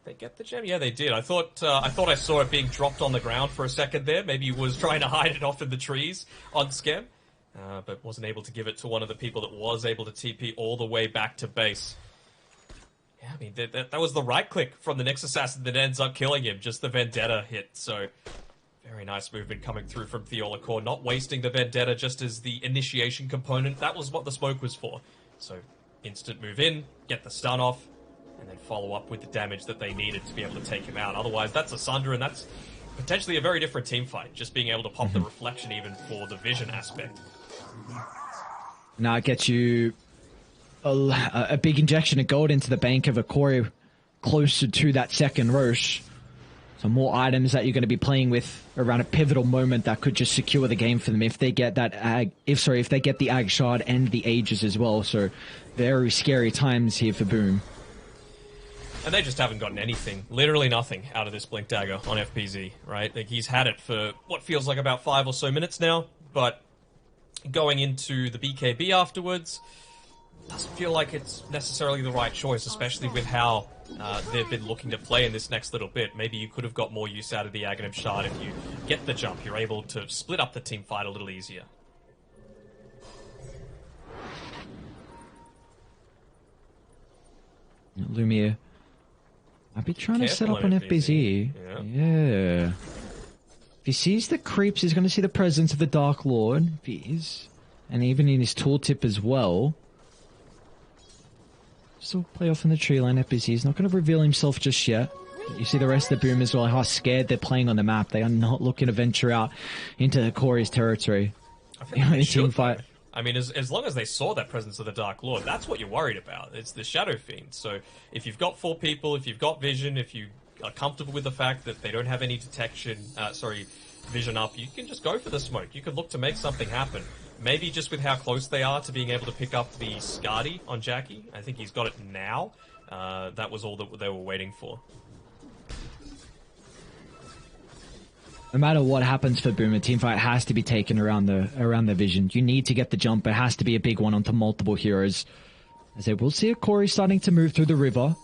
They get the gem? Yeah, they did. I thought I saw it being dropped on the ground for a second there. Maybe he was trying to hide it off in the trees on Schem, but wasn't able to give it to one of the people that was able to TP all the way back to base. Yeah, I mean, that was the right click from the Nyx Assassin that ends up killing him, just the Vendetta hit. So, very nice movement coming through from Hokori, not wasting the Vendetta just as the initiation component. That was what the smoke was for. So, instant move in, get the stun off, and then follow up with the damage that they needed to be able to take him out. Otherwise, that's a Sunder, and that's potentially a very different team fight, just being able to pop the reflection even for the vision aspect. Now it gets you a big injection of gold into the bank of Hokori, closer to that second Roche. So more items that you're going to be playing with around a pivotal moment that could just secure the game for them if they get that if they get the Ag Shard and the Aegis as well. So very scary times here for Boom. And they just haven't gotten anything, literally nothing, out of this Blink Dagger on FPZ, right? Like, he's had it for what feels like about 5 or so minutes now, but going into the BKB afterwards doesn't feel like it's necessarily the right choice, especially with how they've been looking to play in this next little bit. Maybe you could have got more use out of the Aghanim Shard if you get the jump. You're able to split up the team fight a little easier. Lumiere. I'd be trying to set up on FBZ. Yeah. If he sees the creeps, he's going to see the presence of the Dark Lord. If he is. And even in his tooltip as well. Still play off in the tree line. FBZ. He's not going to reveal himself just yet. You see the rest of the Boom as well, how scared they're playing on the map. They are not looking to venture out into Hokori's territory. I think they should, fight. I mean, as long as they saw that presence of the Dark Lord, that's what you're worried about. It's the Shadow Fiend. So if you've got 4 people, if you've got vision, if you are comfortable with the fact that they don't have any detection, vision up, you can just go for the smoke. You could look to make something happen. Maybe just with how close they are to being able to pick up the Skadi on Jackie. I think he's got it now. That was all that they were waiting for. No matter what happens for Boom, a teamfight has to be taken around the vision. You need to get the jump. It has to be a big one onto multiple heroes. As they will see Hokori starting to move through the river.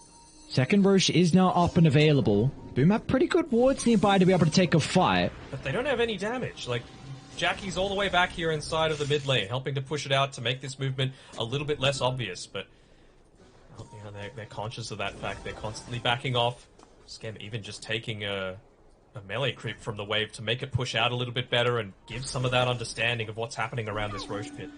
Second Roche is now up and available. Boom have pretty good wards nearby to be able to take a fight. But they don't have any damage. Like, Jackie's all the way back here inside of the mid lane, helping to push it out to make this movement a little bit less obvious. But you know, they're conscious of that fact. They're constantly backing off. Scam even just taking a melee creep from the wave to make it push out a little bit better and give some of that understanding of what's happening around this Roche pit.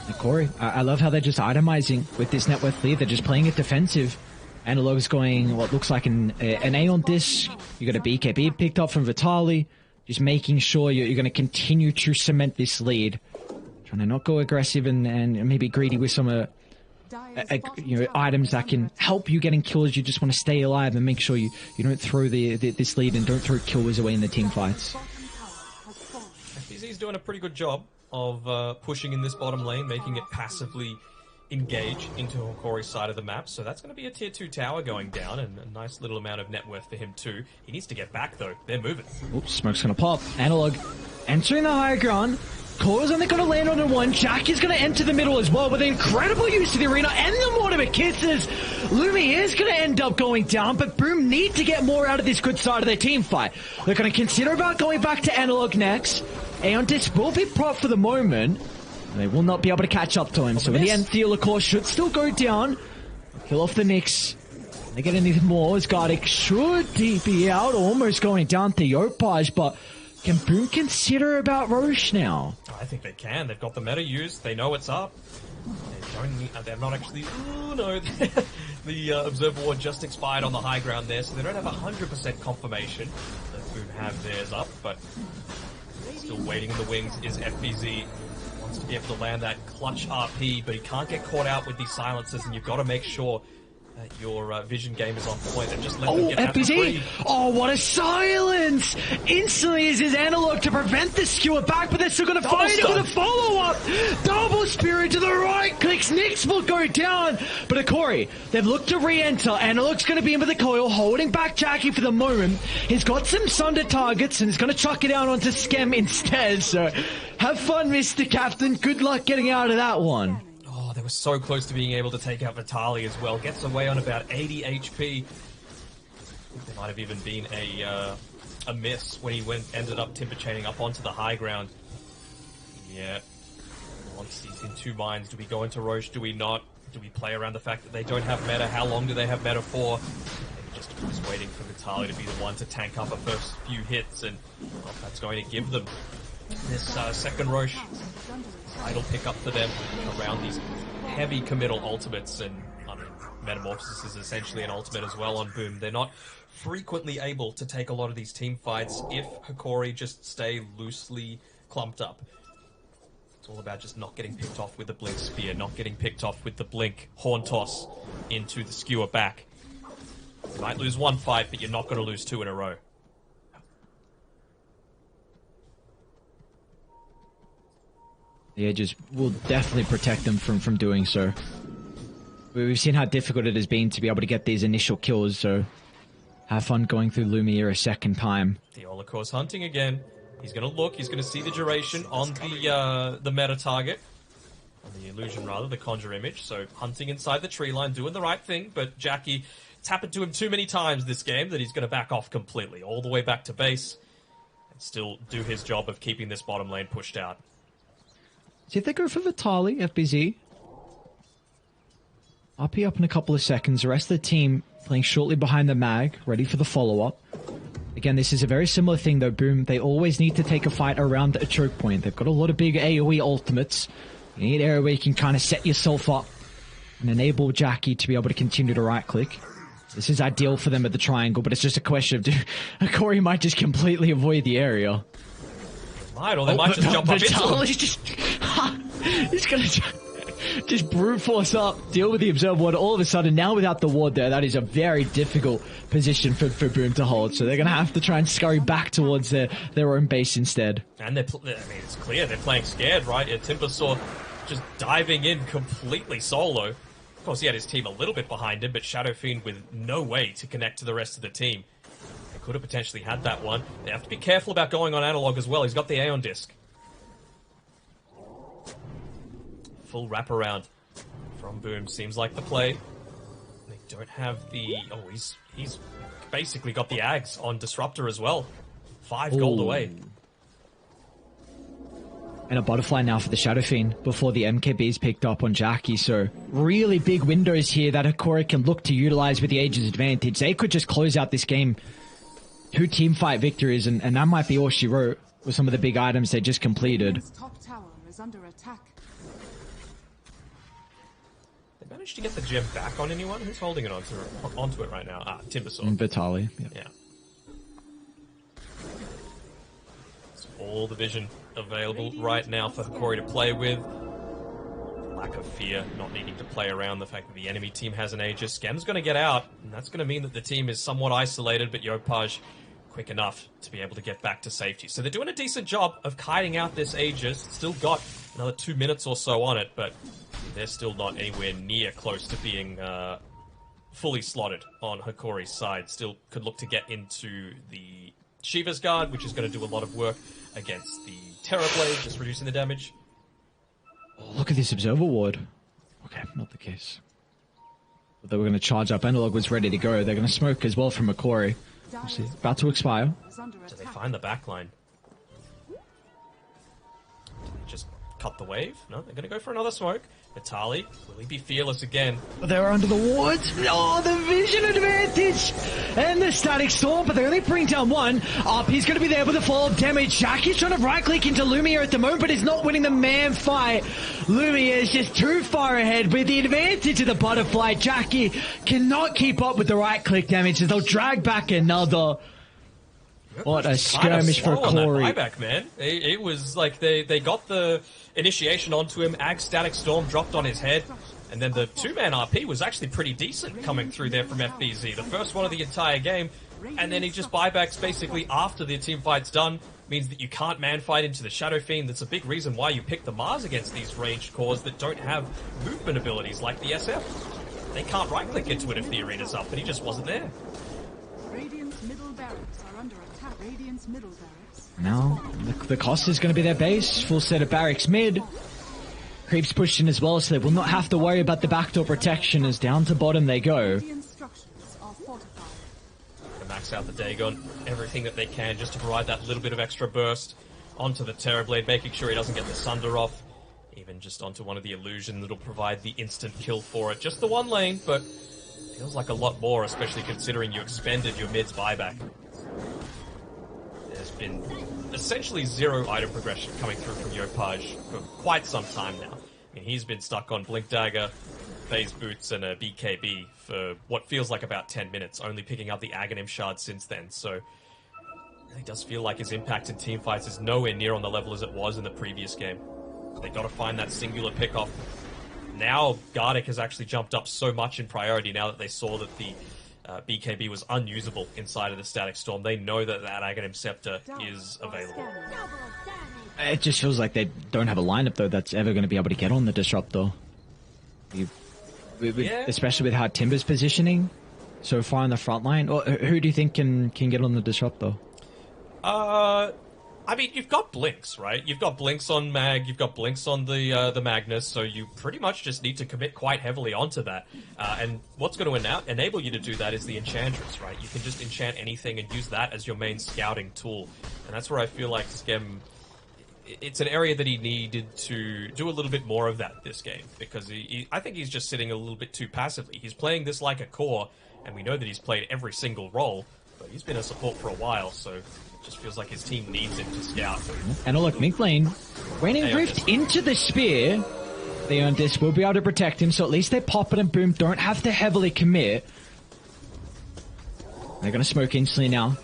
Hokori, I love how they're just itemizing with this net worth lead. They're just playing it defensive. Analog's going what looks like an Aeon disc. You got a BKB picked up from Vitali. Just making sure you're going to continue to cement this lead. Trying to not go aggressive and maybe greedy with some items that can help you getting kills. You just want to stay alive and make sure you don't throw this lead and don't throw kills away in the team fights. FBZ's doing a pretty good job of pushing in this bottom lane, making it passively engage into Hokori's side of the map. So that's going to be a tier 2 tower going down and a nice little amount of net worth for him too. He needs to get back though. They're moving. Oops, smoke's going to pop. Analog entering the high ground. Core's only going to land on the one. Jack is going to enter the middle as well with incredible use of the arena and the Mortimer Kisses. Lumi is going to end up going down, but Boom need to get more out of this good side of their team fight. They're going to consider about going back to Analog next. Aeon Disc will be propped for the moment. They will not be able to catch up to him. So in the end, Theo Lacour should still go down. Kill off the Nyx. They get anything more. Zgardik should be out, almost going down to Yopaj, but can Boom consider about Roche now? I think they can. They've got the meta used. They know what's up. They're not actually... Oh, no. The Observer Ward just expired on the high ground there, so they don't have 100% confirmation that Boom have theirs up, but still waiting in the wings is FBZ. Wants to be able to land that clutch RP, but he can't get caught out with these silences, and you've got to make sure that your vision game is on point and just let them get FBZ! Oh, what a silence! Instantly is his Analog to prevent the skewer back, but they're still going to find it with a follow-up! Double Spirit to the right clicks, Nyx will go down! But Hokori, they've looked to re-enter, Analog's going to be in with the coil, holding back Jackie for the moment. He's got some Sunder targets, and he's going to chuck it out onto Skem instead, so have fun, Mr. Captain. Good luck getting out of that one. They were so close to being able to take out Vitali as well. Gets away on about 80 HP. I think there might have even been a miss when he ended up timber chaining up onto the high ground. Yeah. Once he's in 2 minds, do we go into Roche? Do we not? Do we play around the fact that they don't have meta? How long do they have meta for? Maybe just waiting for Vitali to be the one to tank up a first few hits, and well, that's going to give them this second Roche. Idle pick up for them around these heavy committal ultimates, and I mean, Metamorphosis is essentially an ultimate as well on Boom. They're not frequently able to take a lot of these team fights if Hokori just stay loosely clumped up. It's all about just not getting picked off with the Blink Spear, not getting picked off with the Blink Horn Toss into the Skewer back. You might lose one fight, but you're not going to lose 2 in a row. The edges will definitely protect them from doing so. We've seen how difficult it has been to be able to get these initial kills, so have fun going through Lumiere a second time. The Olacor's hunting again. He's going to look, he's going to see the duration on the meta target. On the illusion, rather, the conjure image. So hunting inside the tree line, doing the right thing, but Jackie, it's happened to him too many times this game that he's going to back off completely, all the way back to base, and still do his job of keeping this bottom lane pushed out. See if they go for Vitali, FBZ. RP up in a couple of seconds. The rest of the team playing shortly behind the mag, ready for the follow-up. Again, this is a very similar thing though, Boom. They always need to take a fight around a choke point. They've got a lot of big AoE ultimates. You need an area where you can kind of set yourself up and enable Jackie to be able to continue to right-click. This is ideal for them at the triangle, but it's just a question of Hokori might just completely avoid the area. Might, or they might just jump up into him. He's gonna just brute force up, deal with the observe ward. All of a sudden, now without the ward there, that is a very difficult position for Boom to hold. So they're gonna have to try and scurry back towards their own base instead. And I mean, it's clear they're playing scared, right? Timbersaw just diving in completely solo. Of course, he had his team a little bit behind him, but Shadow Fiend with no way to connect to the rest of the team. They could have potentially had that one. They have to be careful about going on Analog as well. He's got the Aeon Disc. Full wraparound from Boom. Seems like the play. They don't have the... Oh, he's basically got the Ags on Disruptor as well. 5 gold away. And a butterfly now for the Shadow Fiend before the MKB's picked up on Jackie. So really big windows here that Hokori can look to utilize with the Aegis advantage. They could just close out this game. 2 teamfight victories, and that might be all she wrote with some of the big items they just completed. His top tower is under attack. They managed to get the gem back on anyone? Who's holding it onto it right now? Ah, Timbersaw. And Vitali. Yeah. It's all the vision available right now for Hokori to play with. Lack of fear, not needing to play around the fact that the enemy team has an Aegis. Scam's going to get out, and that's going to mean that the team is somewhat isolated, but Yopaj quick enough to be able to get back to safety. So they're doing a decent job of kiting out this Aegis. Still got another 2 minutes or so on it, but they're still not anywhere near close to being fully slotted on Hokori's side. Still could look to get into the Shiva's Guard, which is going to do a lot of work against the Terror Blade, just reducing the damage. Oh, look at this Observer Ward. Okay, not the case. But they were going to charge up. Analog was ready to go. They're going to smoke as well from Hokori. We'll see. About to expire. Do they find the backline? Just cut the wave? No, they're going to go for another smoke. Vitali, will he be fearless again? They're under the wards. Oh, the vision advantage! And the static storm, but they only bring down one. Up, he's going to be there with the follow-up damage. Jackie's trying to right-click into Lumiere at the moment, but he's not winning the man fight. Lumiere is just too far ahead with the advantage of the butterfly. Jackie cannot keep up with the right-click damage as they'll drag back another. What a skirmish for Corey. Buyback, man. It was like they got the initiation onto him. Ag Static Storm dropped on his head. And then the 2-man RP was actually pretty decent coming through there from FBZ. The first one of the entire game. And then he just buybacks basically after the team fight's done. Means that you can't man fight into the Shadow Fiend. That's a big reason why you pick the Mars against these ranged cores that don't have movement abilities like the SF. They can't right-click into it if the arena's up, but he just wasn't there. Radiant's middle barracks are under attack. Radiant's middle barracks. Now, the cost is going to be their base. Full set of barracks mid. Creeps pushed in as well, so they will not have to worry about the backdoor protection as down to bottom they go. Radiant structures are fortified. They max out the Dagon, everything that they can just to provide that little bit of extra burst onto the Terrorblade, making sure he doesn't get the Sunder off. Even just onto one of the Illusion that'll provide the instant kill for it. Just the one lane, but feels like a lot more, especially considering you expended your mid's buyback. There's been essentially zero item progression coming through from Yopaj for quite some time now. I mean, he's been stuck on Blink Dagger, Phase Boots, and a BKB for what feels like about 10 minutes, only picking up the Aghanim Shard since then, so it really does feel like his impact in teamfights is nowhere near on the level as it was in the previous game. They got to find that singular pick-off. Now, Gardic has actually jumped up so much in priority now that they saw that the BKB was unusable inside of the Static Storm. They know that that Aghanim Scepter is available. It just feels like they don't have a lineup, though, that's ever going to be able to get on the Disruptor. Especially with how Timber's positioning so far in the front line. Or who do you think can get on the Disruptor? I mean, you've got Blinks, right? You've got Blinks on Mag, you've got Blinks on the Magnus, so you pretty much just need to commit quite heavily onto that. And what's going to enable you to do that is the Enchantress, right? You can just enchant anything and use that as your main scouting tool. And that's where I feel like Skem... It's an area that he needed to do a little bit more of that this game, because I think he's just sitting a little bit too passively. He's playing this like a core, and we know that he's played every single role, but he's been a support for a while, so it just feels like his team needs him to scout. And look, mid lane, Waning Rift into the spear. The Undis will be able to protect him, so at least they pop it and Boom don't have to heavily commit. They're going to smoke instantly now.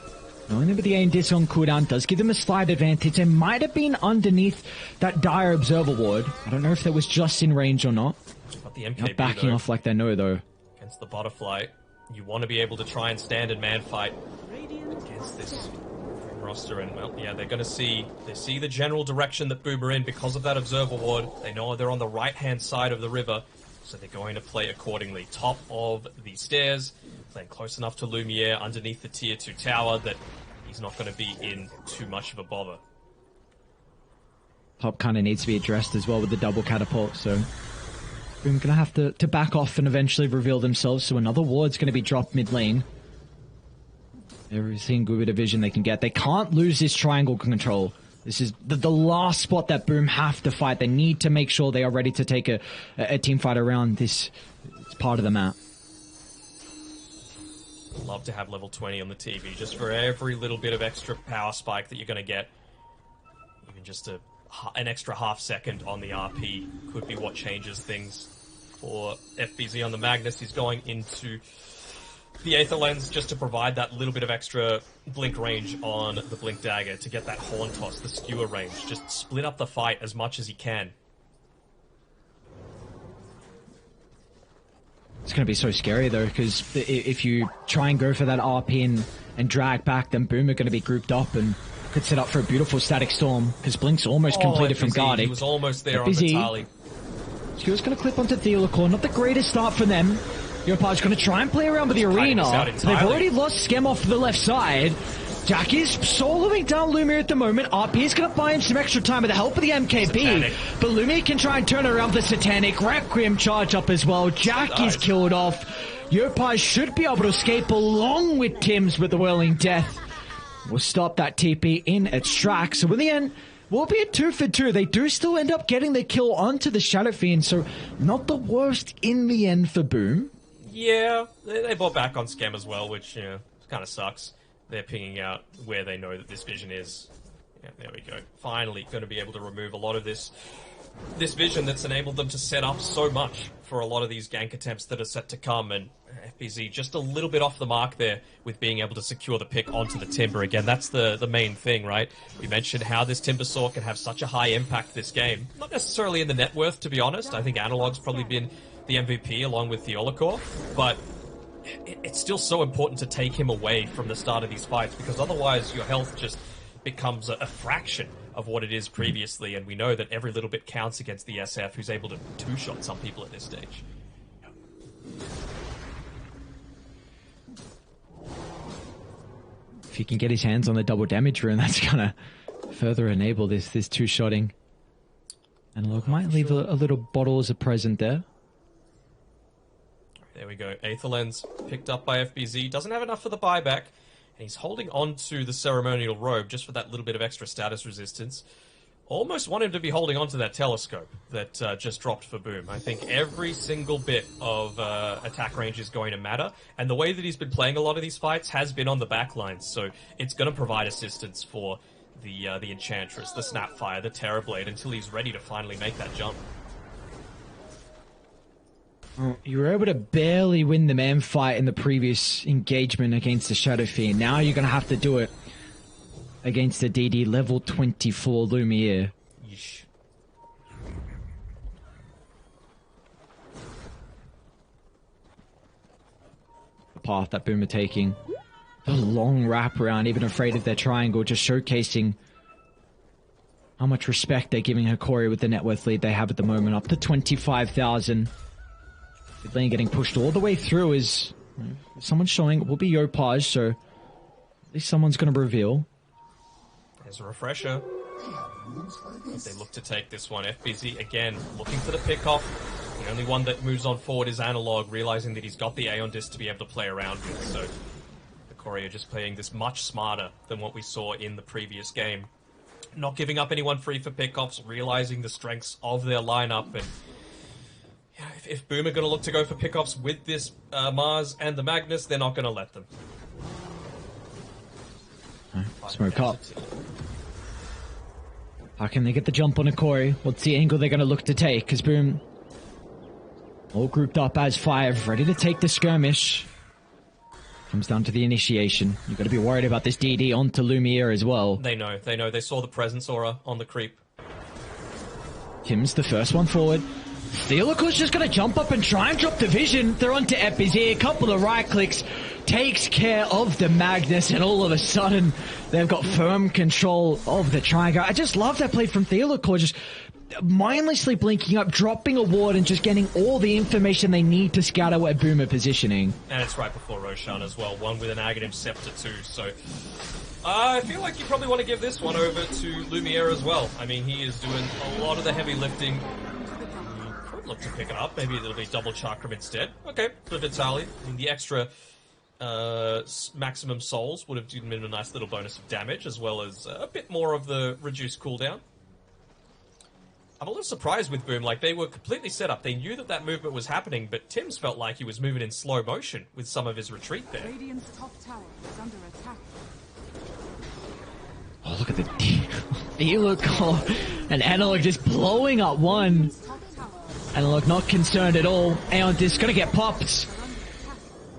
Knowing that with the Undis on cooldown does give them a slight advantage. They might have been underneath that dire Observer Ward. I don't know if that was just in range or not. But the MKB, not backing off like they know, though. Against the Butterfly, you want to be able to try and stand and man fight against this roster, and well, yeah, they're going to see the general direction that Boom are in because of that Observer Ward. They know they're on the right-hand side of the river, so they're going to play accordingly. Top of the stairs, playing close enough to Lumiere underneath the tier 2 tower that he's not going to be in too much of a bother. Top kind of needs to be addressed as well with the double catapult, so Boom going to have to back off and eventually reveal themselves, so another ward's going to be dropped mid lane. Every single bit of vision they can get. They can't lose this triangle control. This is the last spot that Boom have to fight. They need to make sure they are ready to take a team fight around this part of the map. Love to have level 20 on the TV, just for every little bit of extra power spike that you're going to get. Even just an extra half second on the RP could be what changes things for FBZ on the Magnus. He's going into the Aether Lens just to provide that little bit of extra blink range on the Blink Dagger to get that Horn Toss, the Skewer range. Just split up the fight as much as he can. It's going to be so scary, though, because if you try and go for that RP and drag back, then Boom are going to be grouped up and could set up for a beautiful Static Storm, because Blink's almost completed from guarding. He was almost there on the Tali. Skewer's going to clip onto Theolacor. Not the greatest start for them. Yopar's going to try and play around with the arena. So they've already lost Skem off to the left side. Jack is soloing down Lumiere at the moment. RP is going to buy him some extra time with the help of the MKB. Satanic. But Lumiere can try and turn around the Satanic. Requiem charge up as well. Jack is killed off. Yopar should be able to escape along with Tim's with the Whirling Death. We'll stop that TP in its tracks. So in the end, we'll be a 2 for 2. They do still end up getting the kill onto the Shadow Fiend. So not the worst in the end for Boom. Yeah, they bought back on Skem as well, which, you know, kind of sucks. They're pinging out where they know that this vision is. Yeah, there we go. Finally going to be able to remove a lot of this vision that's enabled them to set up so much for a lot of these gank attempts that are set to come, and FBZ just a little bit off the mark there with being able to secure the pick onto the Timber. Again, that's the main thing, right? We mentioned how this Timber Saw can have such a high impact this game. Not necessarily in the net worth, to be honest. I think Analog's probably been the MVP along with Theolacor, but it's still so important to take him away from the start of these fights, because otherwise your health just becomes a fraction of what it is previously, and we know that every little bit counts against the SF, who's able to two-shot some people at this stage. If he can get his hands on the double damage rune, that's gonna further enable this two-shotting. Analog might leave a little bottle as a present there. There we go. Aether Lens picked up by FBZ. Doesn't have enough for the buyback. And he's holding on to the Ceremonial Robe just for that little bit of extra status resistance. Almost want him to be holding on to that Telescope that just dropped for Boom. I think every single bit of attack range is going to matter. And the way that he's been playing a lot of these fights has been on the back lines. So it's going to provide assistance for the Enchantress, the Snapfire, the Terrorblade, until he's ready to finally make that jump. You were able to barely win the man fight in the previous engagement against the Shadow Fiend. Now you're going to have to do it against the DD level 24 Lumiere. Yeesh. path that Boom are taking. The long wraparound, even afraid of their triangle, just showcasing how much respect they're giving Hokori with the net worth lead they have at the moment, up to 25,000. Mid lane getting pushed all the way through is someone showing. It will be Yopaj, so at least someone's going to reveal. There's a refresher. They look to take this one. FBZ, again, looking for the pick-off. The only one that moves on forward is Analog, realizing that he's got the Aeon Disc to be able to play around with. So, Hokori are just playing this much smarter than what we saw in the previous game. Not giving up anyone free for pick-offs, realizing the strengths of their lineup. And if Boom are going to look to go for pick-offs with this Mars and the Magnus, they're not going to let them. Smoke up. How can they get the jump on Hokori? What's the angle they're going to look to take? Because Boom all grouped up as 5, ready to take the skirmish. Comes down to the initiation. You've got to be worried about this DD onto Lumiere as well. They know. They saw the presence aura on the creep. Tim's the first one forward. Theolico's just going to jump up and try and drop the vision. They're onto Epiz. A couple of right clicks. Takes care of the Magnus, and all of a sudden, they've got firm control of the triangle. I just love that play from Theolico, just mindlessly blinking up, dropping a ward, and just getting all the information they need to scout out where Boom are positioning. And it's right before Roshan as well, one with an Aghanim Scepter too, so... I feel like you probably want to give this one over to Lumiere as well. I mean, he is doing a lot of the heavy lifting. You could look to pick it up, maybe it'll be double Chakram instead. Okay, for Vitaly. I mean, the extra... maximum souls would have given him a nice little bonus of damage, as well as a bit more of the reduced cooldown. I'm a little surprised with Boom, like they were completely set up. They knew that that movement was happening, but Tim's felt like he was moving in slow motion with some of his retreat there. Radiant's top tower is under attack. Oh, look at the Theolico and Analog just blowing up one. Analog not concerned at all. Aeon Disc gonna get popped.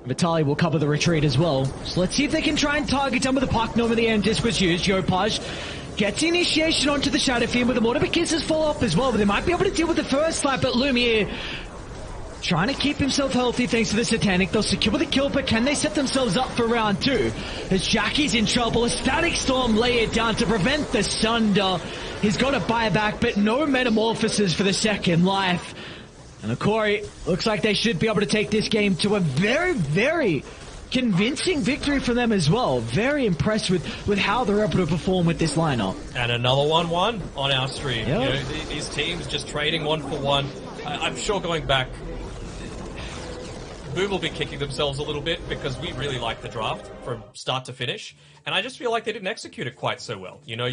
Vitaly will cover the retreat as well. So let's see if they can try and target him with the puck. Normally the Aeon Disc was used. Yopaj gets initiation onto the Shadow Fiend with the Mortar Kisses fall off as well, but they might be able to deal with the first slap at Lumiere. Trying to keep himself healthy thanks to the Satanic. They'll secure the kill, but can they set themselves up for round 2? As Jackie's in trouble, a Static Storm layered down to prevent the Sunder. He's got a buyback, but no Metamorphosis for the second life. And Hokori looks like they should be able to take this game to a very, very convincing victory for them as well. Very impressed with how they're able to perform with this lineup. And another 1-1 on our stream. Yep. You know, these teams just trading 1-for-1. I'm sure going back, Boom will be kicking themselves a little bit because we really like the draft from start to finish. And I just feel like they didn't execute it quite so well. You know,